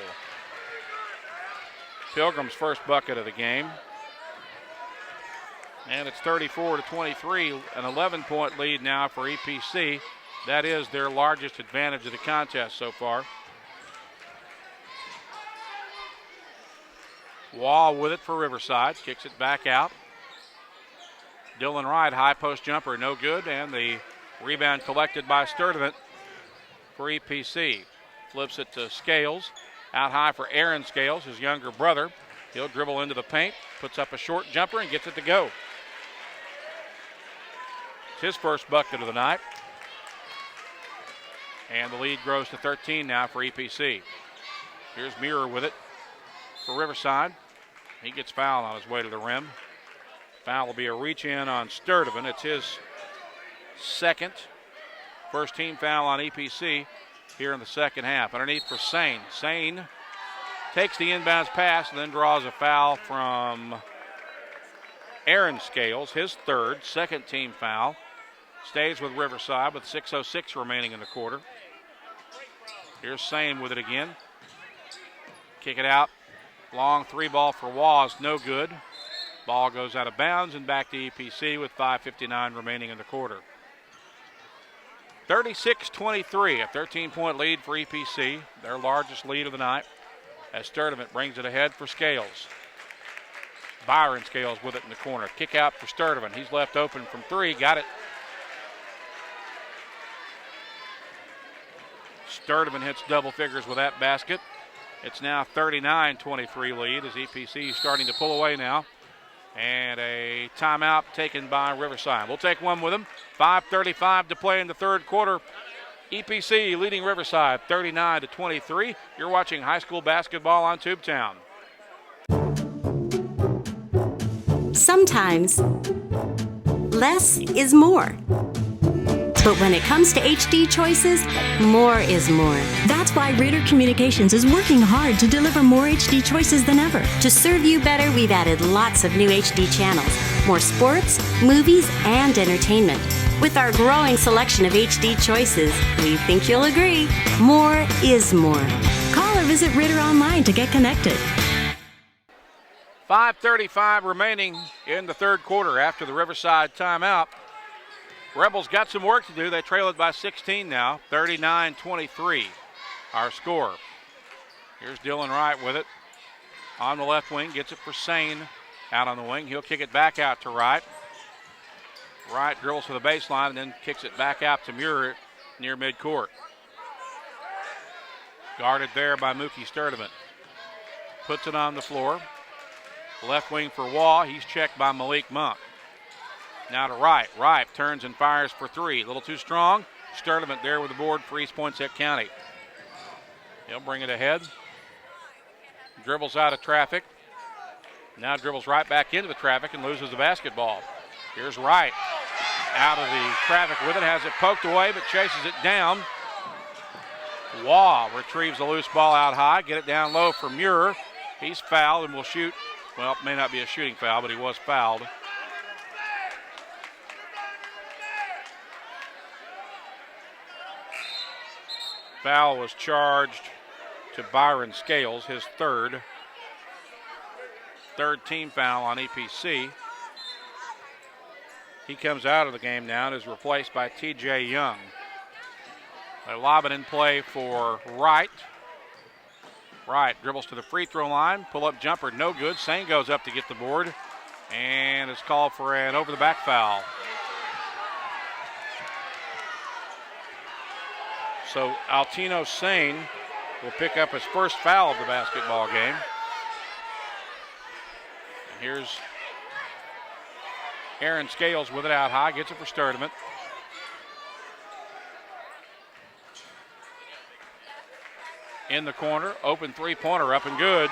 Pilgrim's first bucket of the game. And it's 34-23, an 11-point lead now for EPC. That is their largest advantage of the contest so far. Waugh with it for Riverside, kicks it back out. Dylan Wright, high post jumper, no good, and the rebound collected by Sturdivant for EPC. Flips it to Scales, out high for Aaron Scales, his younger brother. He'll dribble into the paint, puts up a short jumper, and gets it to go. His first bucket of the night. And the lead grows to 13 now for EPC. Here's Muir with it for Riverside. He gets fouled on his way to the rim. Foul will be a reach in on Sturdivant. It's his second. First team foul on EPC here in the second half. Underneath for Sane. Sane takes the inbounds pass and then draws a foul from Aaron Scales, his third, second team foul. Stays with Riverside with 6:06 remaining in the quarter. Here's Sane with it again. Kick it out. Long three ball for Waugh, no good. Ball goes out of bounds and back to EPC with 5:59 remaining in the quarter. 36-23, a 13-point lead for EPC, their largest lead of the night, as Sturdivant brings it ahead for Scales. Byron Scales with it in the corner. Kick out for Sturdivant. He's left open from three. Got it. Sturdivant hits double figures with that basket. It's now 39-23 lead as EPC is starting to pull away now. And a timeout taken by Riverside. We'll take one with them. 5:35 to play in the third quarter. EPC leading Riverside 39-23. You're watching high school basketball on Tubetown. Sometimes less is more. But when it comes to HD choices, more is more. That's why Ritter Communications is working hard to deliver more HD choices than ever. To serve you better, we've added lots of new HD channels, more sports, movies, and entertainment. With our growing selection of HD choices, we think you'll agree, more is more. Call or visit Ritter online to get connected. 5:35 remaining in the third quarter after the Riverside timeout. Rebels got some work to do. They trail it by 16 now, 39-23, our score. Here's Dylan Wright with it on the left wing, gets it for Sane out on the wing. He'll kick it back out to Wright. Wright dribbles to the baseline and then kicks it back out to Muir near midcourt. Guarded there by Mookie Sturdivant. Puts it on the floor. Left wing for Waugh. He's checked by Malik Monk. Now to Wright. Wright turns and fires for three. A little too strong. Sturdivant there with the board for East Poinsett County. He'll bring it ahead. Dribbles out of traffic. Now dribbles right back into the traffic and loses the basketball. Here's Wright. Out of the traffic with it. Has it poked away but chases it down. Waugh retrieves the loose ball out high. Get it down low for Muir. He's fouled and will shoot. Well, it may not be a shooting foul, but he was fouled. Foul was charged to Byron Scales, his third team foul on EPC. He comes out of the game now and is replaced by TJ Young. They lob it in play for Wright. Wright dribbles to the free throw line. Pull-up jumper, no good. Sane goes up to get the board and is called for an over-the-back foul. So Altino Sane will pick up his first foul of the basketball game. And here's Aaron Scales with it out high, gets it for Sturdivant. In the corner, open three-pointer up and good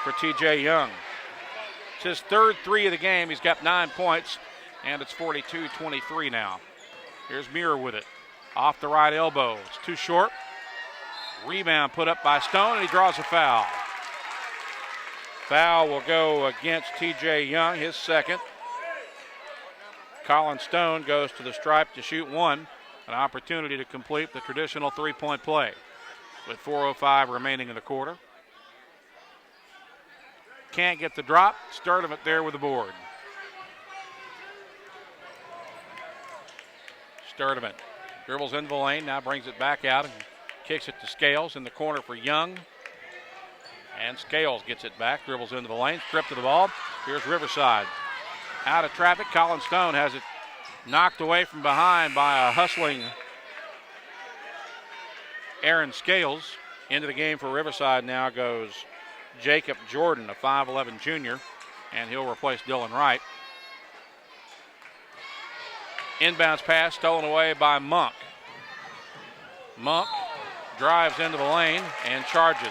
for TJ Young. It's his third three of the game. He's got 9 points, and it's 42-23 now. Here's Muir with it. Off the right elbow. It's too short. Rebound put up by Stone, and he draws a foul. Foul will go against TJ Young, his second. Colin Stone goes to the stripe to shoot one, an opportunity to complete the traditional three-point play with 4:05 remaining in the quarter. Can't get the drop. Sturdivant there with the board. Sturdivant dribbles into the lane, now brings it back out and kicks it to Scales in the corner for Young. And Scales gets it back, dribbles into the lane, stripped of the ball. Here's Riverside. Out of traffic, Colin Stone has it knocked away from behind by a hustling Aaron Scales. Into the game for Riverside now goes Jacob Jordan, a 5'11 junior, and he'll replace Dylan Wright. Inbounds pass stolen away by Monk. Monk drives into the lane and charges.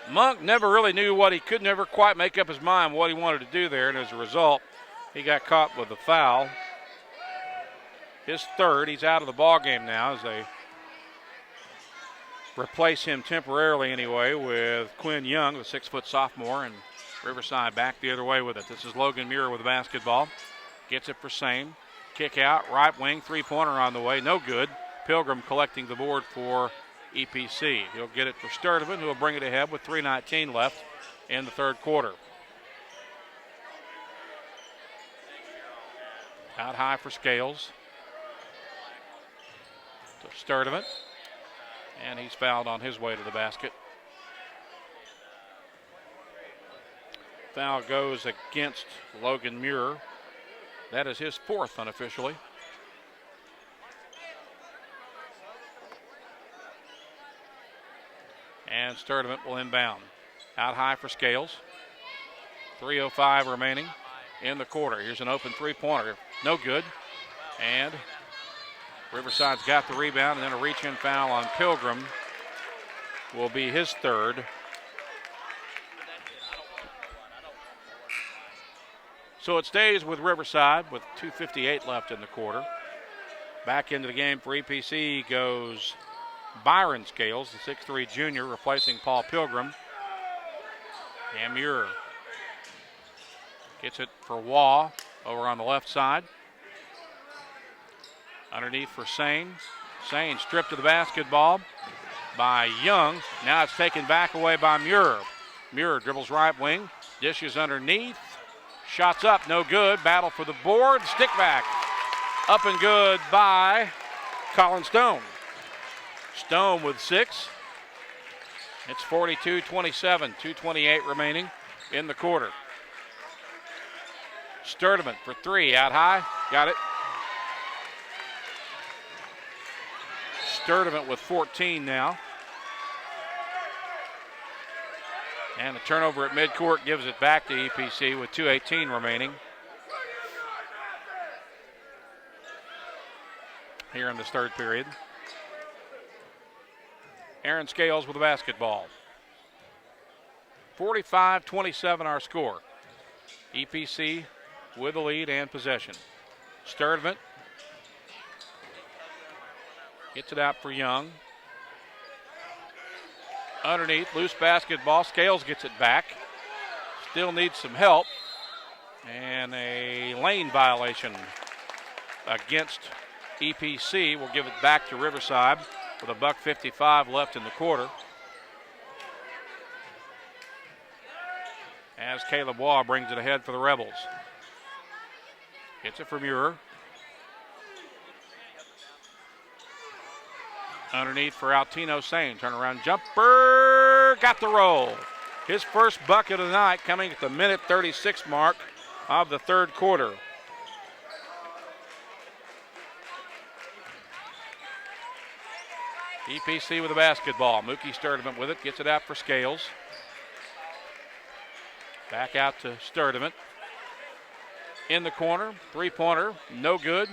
Monk never really knew what he could never quite make up his mind what he wanted to do there, and as a result, he got caught with a foul. His third. He's out of the ball game now as they replace him temporarily anyway with Quinn Young, the 6-foot sophomore, and Riverside back the other way with it. This is Logan Muir with the basketball. Gets it for Sane. Kick out, right wing, three-pointer on the way. No good. Pilgrim collecting the board for EPC. He'll get it for Sturdivant, who will bring it ahead with 3:19 left in the third quarter. Out high for Scales. To Sturdivant. And he's fouled on his way to the basket. Foul goes against Logan Muir. That is his fourth unofficially. And Sturdivant will inbound. Out high for Scales. 3:05 remaining in the quarter. Here's an open three-pointer. No good. And Riverside's got the rebound, and then a reach-in foul on Pilgrim will be his third. So it stays with Riverside with 2:58 left in the quarter. Back into the game for EPC goes Byron Scales, the 6'3 junior, replacing Paul Pilgrim. And Muir gets it for Waugh over on the left side. Underneath for Sane. Sane stripped of the basketball by Young. Now it's taken back away by Muir. Muir dribbles right wing, dishes underneath. Shots up, no good. Battle for the board. Stick back. Up and good by Colin Stone. Stone with 6. It's 42-27, 2:28 remaining in the quarter. Sturdivant for 3, out high. Got it. Sturdivant with 14 now. And a turnover at midcourt gives it back to EPC with 2:18 remaining. Here in this third period. Aaron Scales with the basketball. 45-27 our score. EPC with the lead and possession. Sturdivant gets it out for Young. Underneath, loose basketball. Scales gets it back. Still needs some help. And a lane violation against EPC. We'll give it back to Riverside with a $1:55 left in the quarter. As Caleb Waugh brings it ahead for the Rebels. Gets it for Muir. Underneath for Altino Sane. Turnaround jumper. Got the roll. His first bucket of the night coming at the minute 36 mark of the third quarter. EPC with the basketball. Mookie Sturdivant with it, gets it out for Scales. Back out to Sturdivant. In the corner, three-pointer, no good.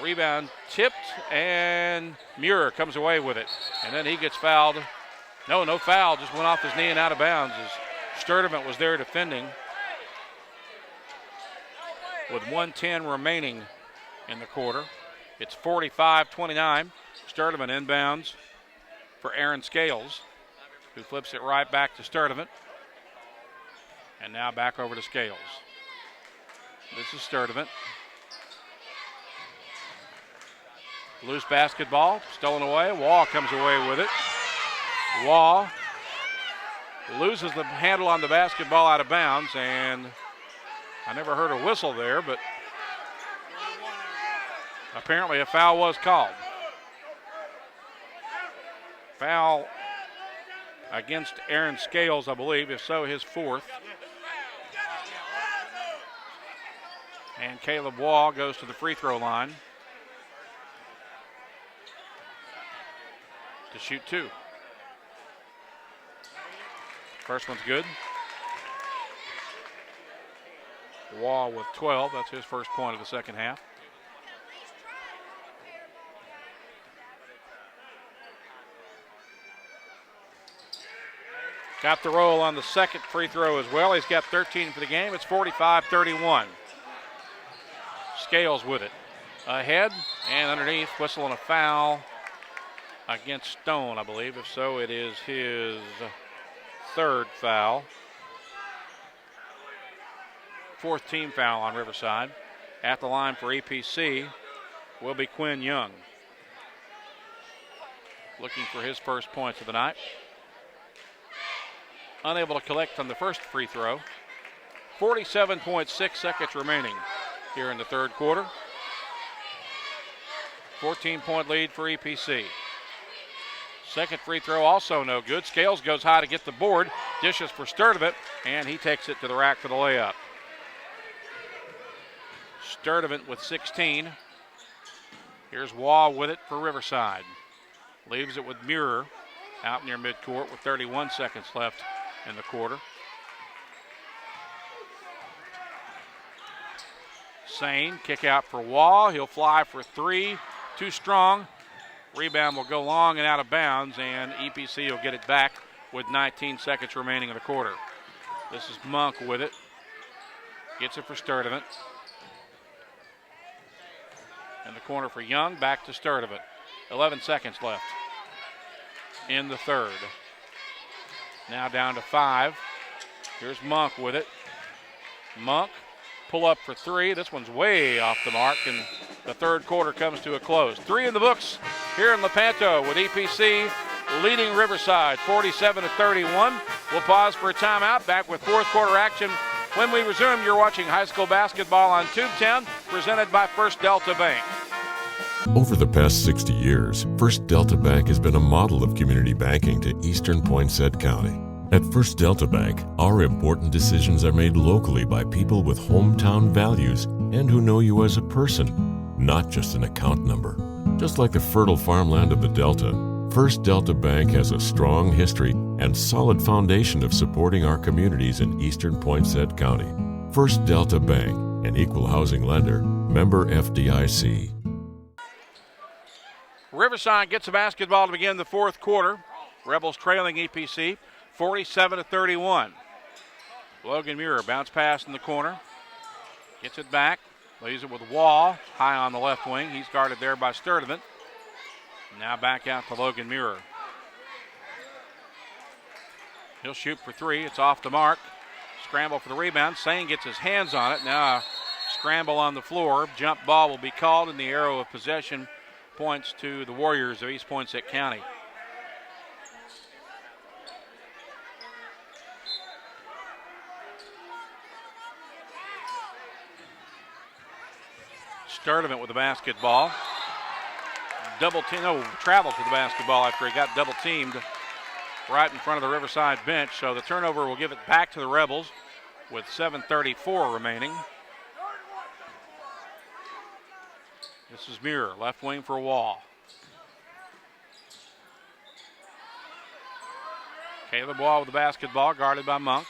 Rebound tipped, and Muir comes away with it. And then he gets fouled. No foul, just went off his knee and out of bounds as Sturdivant was there defending. With 1:10 remaining in the quarter. It's 45-29. Sturdivant inbounds for Aaron Scales, who flips it right back to Sturdivant. And now back over to Scales. This is Sturdivant. Loose basketball, stolen away. Waugh comes away with it. Waugh loses the handle on the basketball out of bounds, and I never heard a whistle there, but apparently a foul was called. Foul against Aaron Scales, I believe. If so, his fourth. And Caleb Waugh goes to the free throw line to shoot two. First one's good. Waugh with 12. That's his first point of the second half. Got the roll on the second free throw as well. He's got 13 for the game. It's 45-31. Scales with it. Ahead and underneath, whistle and a foul against Stone, I believe. If so, it is his third foul. Fourth team foul on Riverside. At the line for EPC will be Quinn Young, looking for his first points of the night. Unable to collect on the first free throw. 47.6 seconds remaining here in the third quarter. 14-point lead for EPC. Second free throw also no good. Scales goes high to get the board. Dishes for Sturdivant, and he takes it to the rack for the layup. Sturdivant with 16. Here's Waugh with it for Riverside. Leaves it with Muir out near midcourt with 31 seconds left in the quarter. Sane, kick out for Waugh. He'll fly for three. Too strong. Rebound will go long and out of bounds, and EPC will get it back with 19 seconds remaining in the quarter. This is Monk with it. Gets it for Sturdivant. In the corner for Young, back to Sturdivant. 11 seconds left in the third. Now down to 5. Here's Monk with it. Monk, pull up for three. This one's way off the mark, and the third quarter comes to a close. 3 in the books here in Lepanto with EPC leading Riverside 47-31. We'll pause for a timeout. Back with fourth quarter action when we resume. You're watching high school basketball on Tubetown, presented by First Delta Bank. Over the past 60 years, First Delta Bank has been a model of community banking to Eastern Poinsett County. At First Delta Bank, our important decisions are made locally by people with hometown values and who know you as a person, not just an account number. Just like the fertile farmland of the Delta, First Delta Bank has a strong history and solid foundation of supporting our communities in Eastern Poinsett County. First Delta Bank, an equal housing lender, member FDIC. Riverside gets the basketball to begin the fourth quarter. Rebels trailing EPC 47-31. Logan Muir bounce pass in the corner. Gets it back. Leaves it with Waugh high on the left wing. He's guarded there by Sturdivant. Now back out to Logan Muir. He'll shoot for three. It's off the mark. Scramble for the rebound. Sane gets his hands on it. Now a scramble on the floor. Jump ball will be called, and the arrow of possession points to the Warriors of East Poinsett County. Sturdivant with the basketball. Travels with the basketball after he got double teamed right in front of the Riverside bench. So the turnover will give it back to the Rebels with 7:34 remaining. This is Muir, left wing for Waugh. Caleb Wall with the basketball, guarded by Monk.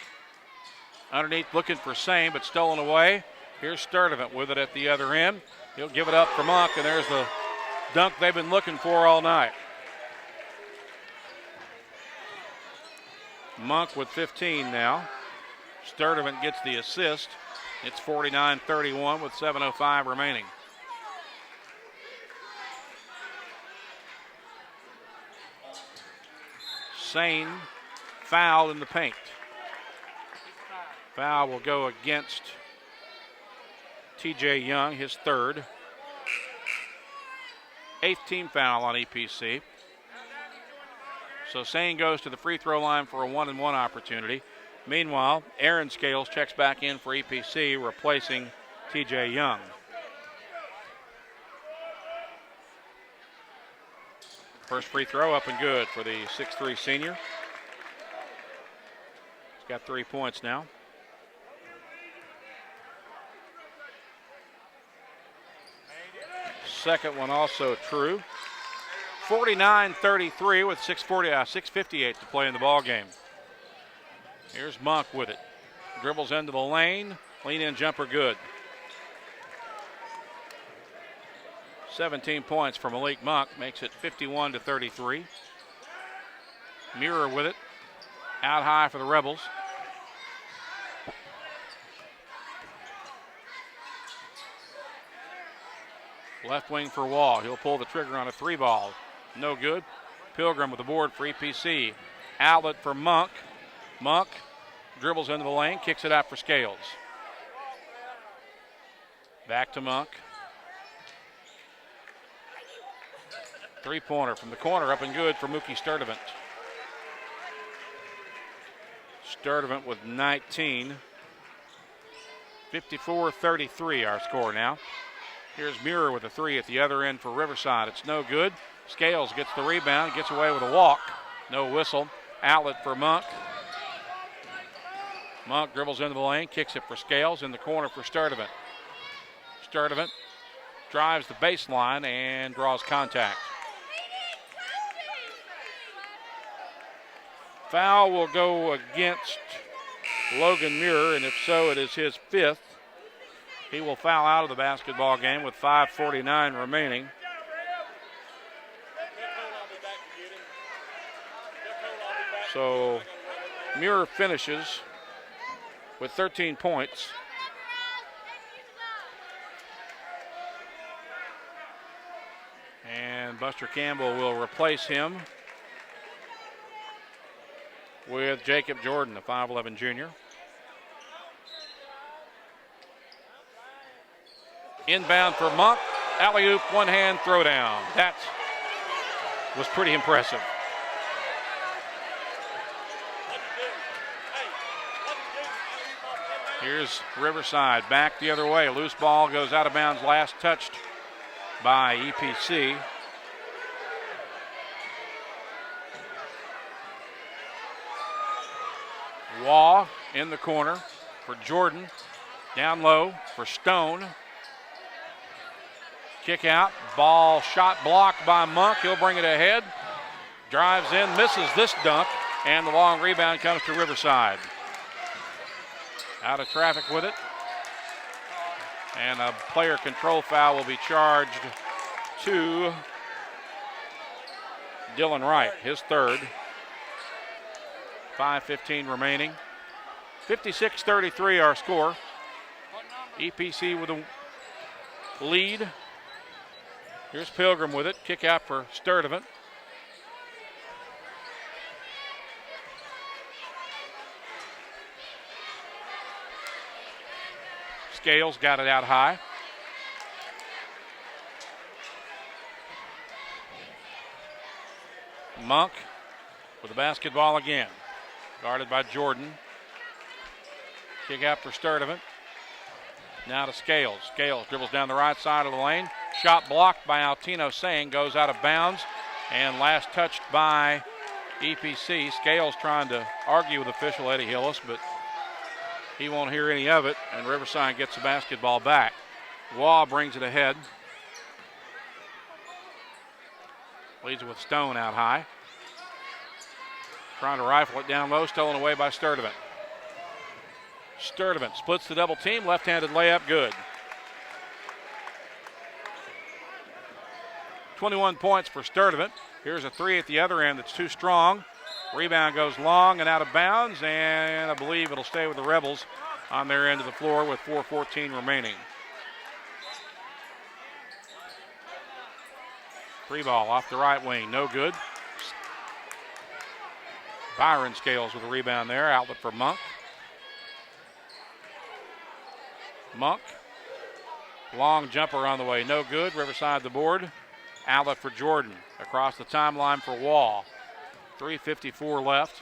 Underneath looking for Sane, but stolen away. Here's Sturdivant with it at the other end. He'll give it up for Monk, and there's the dunk they've been looking for all night. Monk with 15 now. Sturdivant gets the assist. It's 49-31 with 7:05 remaining. Sane fouled in the paint. Foul will go against TJ Young, his third. 8th team foul on EPC. So Sane goes to the free throw line for a 1-and-1 opportunity. Meanwhile, Aaron Scales checks back in for EPC, replacing TJ Young. First free throw up and good for the 6'3 senior. He's got 3 points now. Second one also true. 49-33 with 6:58 to play in the ball game. Here's Monk with it. Dribbles into the lane. Lean-in jumper good. 17 points for Malik Monk makes it 51-33. Muir with it. Out high for the Rebels. Left wing for Wall. He'll pull the trigger on a 3-ball. No good. Pilgrim with the board for EPC. Outlet for Monk. Monk dribbles into the lane, kicks it out for Scales. Back to Monk. 3-pointer from the corner, up and good for Mookie Sturdivant. Sturdivant with 19. 54-33 our score now. Here's Muir with a 3 at the other end for Riverside. It's no good. Scales gets the rebound, gets away with a walk. No whistle. Outlet for Monk. Monk dribbles into the lane, kicks it for Scales, in the corner for Sturdivant. Sturdivant drives the baseline and draws contact. Foul will go against Logan Muir, and if so, it is his 5th. He will foul out of the basketball game with 5:49 remaining. So Muir finishes with 13 points. And Buster Campbell will replace him with Jacob Jordan, the 5'11 junior. Inbound for Monk. Alley-oop, one-hand throwdown. That was pretty impressive. Here's Riverside back the other way. Loose ball goes out of bounds, last touched by EPC. Waugh in the corner for Jordan. Down low for Stone. Kick out, ball shot blocked by Monk. He'll bring it ahead. Drives in, misses this dunk, and the long rebound comes to Riverside. Out of traffic with it. And a player control foul will be charged to Dylan Wright, his 3rd. 5:15 remaining. 56-33 our score. EPC with a lead. Here's Pilgrim with it. Kick out for Sturdivant. Scales got it out high. Monk with the basketball again. Guarded by Jordan. Kick out for Sturdivant. Now to Scales. Scales dribbles down the right side of the lane. Shot blocked by Altino Sane. Goes out of bounds. And last touched by EPC. Scales trying to argue with official Eddie Hillis, but he won't hear any of it. And Riverside gets the basketball back. Waugh brings it ahead. Leads it with Stone out high. Trying to rifle it down low, stolen away by Sturdivant. Sturdivant splits the double team, left-handed layup, good. 21 points for Sturdivant. Here's a three at the other end that's too strong. Rebound goes long and out of bounds, and I believe it'll stay with the Rebels on their end of the floor with 4:14 remaining. Three ball off the right wing, no good. Byron Scales with a rebound there, outlet for Monk. Monk, long jumper on the way, no good. Riverside the board. Outlet for Jordan. Across the timeline for Wall. 3:54 left.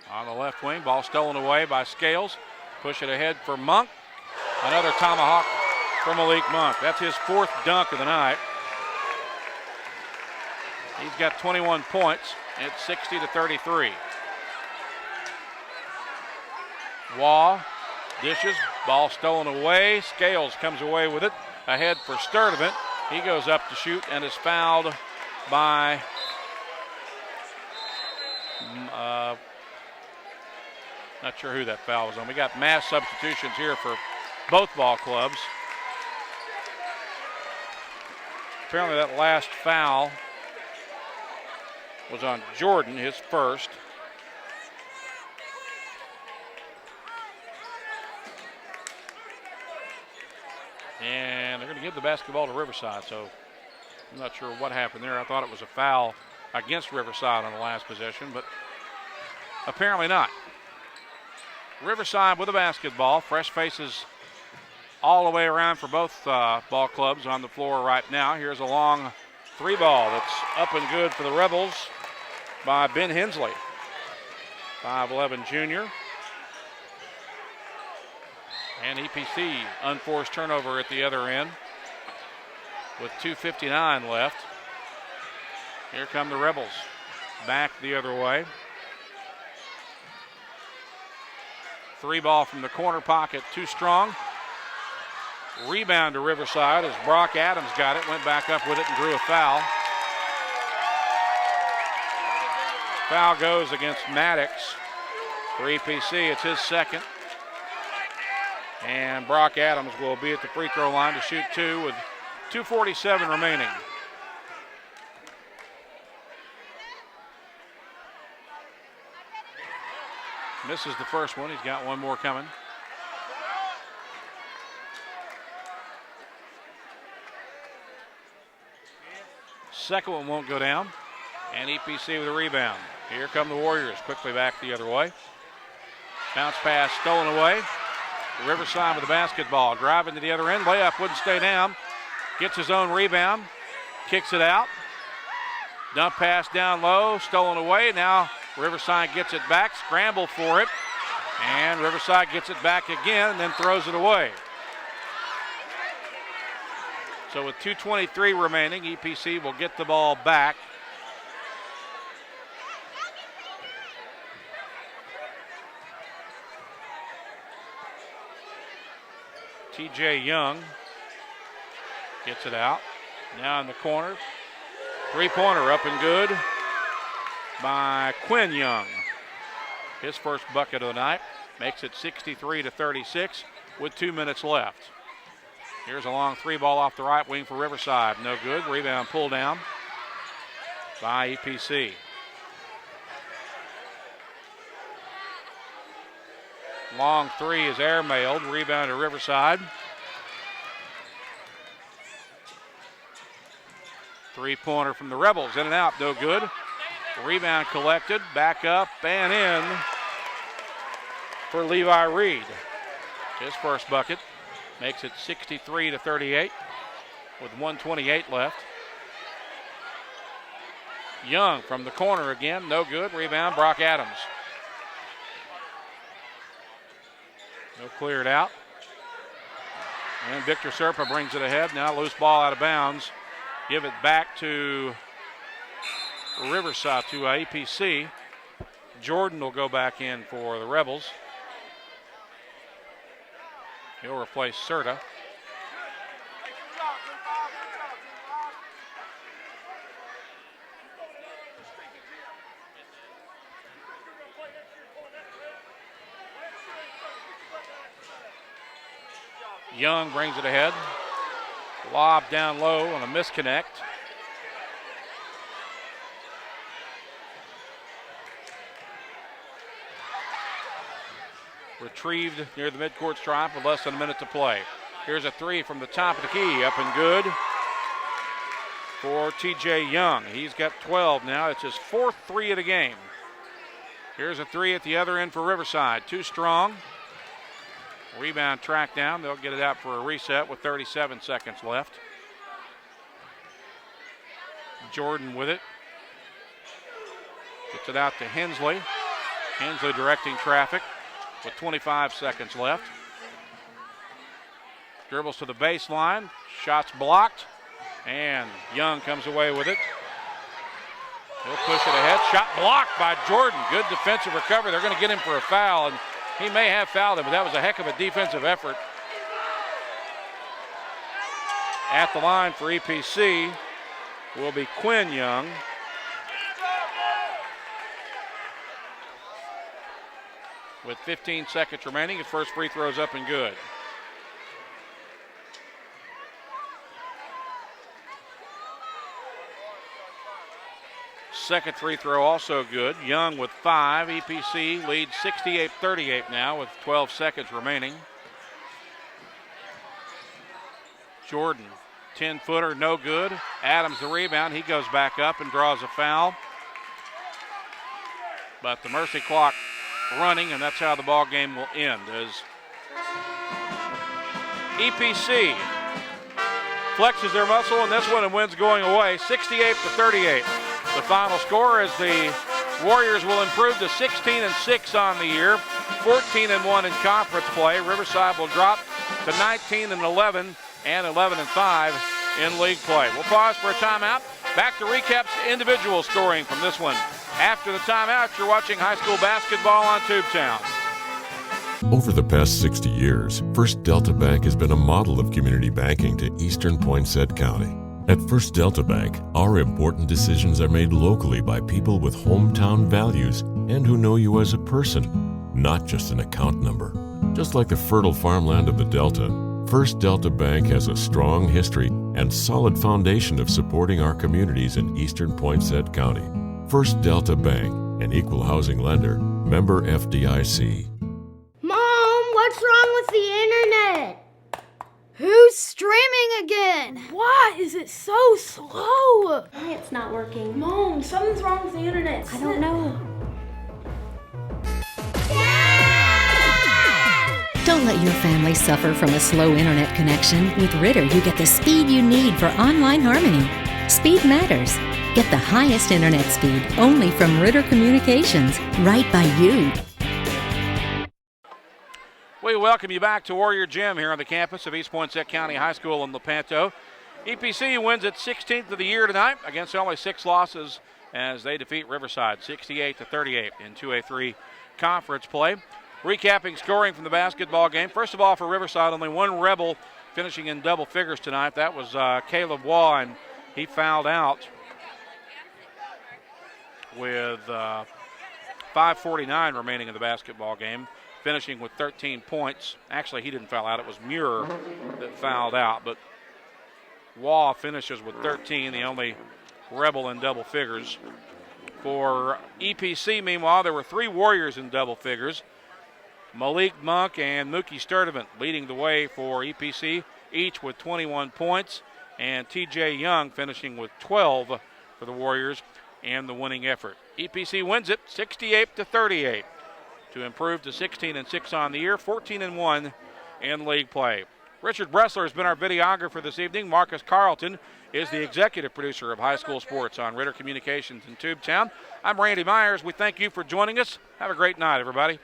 On the left wing, ball stolen away by Scales. Push it ahead for Monk. Another tomahawk from Malik Monk. That's his fourth dunk of the night. He's got 21 points. It's 60-33. Waugh dishes, ball stolen away. Scales comes away with it. Ahead for Sturdivant. He goes up to shoot and is fouled by not sure who that foul was on. We got mass substitutions here for both ball clubs. Apparently that last foul was on Jordan, his first. And they're going to give the basketball to Riverside, so I'm not sure what happened there. I thought it was a foul against Riverside on the last possession, but apparently not. Riverside with the basketball. Fresh faces all the way around for both ball clubs on the floor right now. Here's a long three ball that's up and good for the Rebels by Ben Hensley, 5'11" junior. And EPC unforced turnover at the other end with 2:59 left. Here come the Rebels back the other way. Three ball from the corner pocket, too strong. Rebound to Riverside as Brock Adams got it, went back up with it and drew a foul. Foul goes against Maddox for EPC. It's his second. And Brock Adams will be at the free throw line to shoot two with 2:47 remaining. Misses the first one. He's got one more coming. Second one won't go down. And EPC with a rebound. Here come the Warriors quickly back the other way. Bounce pass stolen away. Riverside with the basketball. Driving to the other end. Layup wouldn't stay down. Gets his own rebound. Kicks it out. Dump pass down low. Stolen away. Now Riverside gets it back. Scramble for it. And Riverside gets it back again and then throws it away. So with 2:23 remaining, EPC will get the ball back. TJ Young gets it out. Now in the corner. Three-pointer up and good by Quinn Young. His first bucket of the night. Makes it 63-36 with 2 minutes left. Here's a long three ball off the right wing for Riverside. No good. Rebound pulled down by EPC. Long three is air-mailed. Rebound to Riverside. Three-pointer from the Rebels. In and out. No good. Rebound collected. Back up and in for Levi Reed. His first bucket makes it 63-38 with 1:28 left. Young from the corner again. No good. Rebound Brock Adams. They'll clear it out. And Victor Serpa brings it ahead. Now loose ball out of bounds. Give it back to Riverside, to APC. Jordan will go back in for the Rebels. He'll replace Serta. Young brings it ahead. Lob down low on a misconnect. Retrieved near the midcourt stripe with less than a minute to play. Here's a three from the top of the key, up and good for TJ Young. He's got 12 now. It's his fourth three of the game. Here's a three at the other end for Riverside. Too strong. Rebound tracked down. They'll get it out for a reset with 37 seconds left. Jordan with it. Gets it out to Hensley. Hensley directing traffic with 25 seconds left. Dribbles to the baseline. Shots blocked. And Young comes away with it. He'll push it ahead. Shot blocked by Jordan. Good defensive recovery. They're going to get him for a foul, and he may have fouled him, but that was a heck of a defensive effort. At the line for EPC will be Quinn Young. With 15 seconds remaining, his first free throw is up and good. Second free throw also good. Young with 5. EPC leads 68-38 now with 12 seconds remaining. Jordan, 10-footer, no good. Adams the rebound. He goes back up and draws a foul. But the mercy clock running, and that's how the ball game will end, as EPC flexes their muscle in this one and wins going away, 68-38. The final score is the Warriors will improve to 16-6 on the year, 14-1 in conference play. Riverside will drop to 19-11 and 11-5 in league play. We'll pause for a timeout. Back to recaps individual scoring from this one. After the timeout, you're watching high school basketball on Tubetown. Over the past 60 years, First Delta Bank has been a model of community banking to eastern Poinsett County. At First Delta Bank, our important decisions are made locally by people with hometown values and who know you as a person, not just an account number. Just like the fertile farmland of the Delta, First Delta Bank has a strong history and solid foundation of supporting our communities in eastern Poinsett County. First Delta Bank, an equal housing lender, member FDIC. Mom, what's wrong with the internet? Who's streaming again? Why is it so slow? Why it's not working? Mom, something's wrong with the internet. I don't know. Don't let your family suffer from a slow internet connection. With Ritter, you get the speed you need for online harmony. Speed matters. Get the highest internet speed only from Ritter Communications, right by you. We welcome you back to Warrior Gym here on the campus of East Poinsett County High School in Lepanto. EPC wins its 16th of the year tonight against only 6 losses as they defeat Riverside 68-38 in 2A3 conference play. Recapping scoring from the basketball game. First of all, for Riverside, only one Rebel finishing in double figures tonight. That was Caleb Waugh, and he fouled out with 5:49 remaining in the basketball game, finishing with 13 points. Actually, he didn't foul out. It was Muir that fouled out, but Waugh finishes with 13, the only Rebel in double figures. For EPC, meanwhile, there were 3 Warriors in double figures. Malik Monk and Mookie Sturdivant leading the way for EPC, each with 21 points, and TJ Young finishing with 12 for the Warriors and the winning effort. EPC wins it 68-38 to improve to 16-6 on the year, 14-1 in league play. Richard Bressler has been our videographer this evening. Marcus Carlton is the executive producer of high school sports on Ritter Communications in Tubetown. I'm Randy Myers. We thank you for joining us. Have a great night, everybody.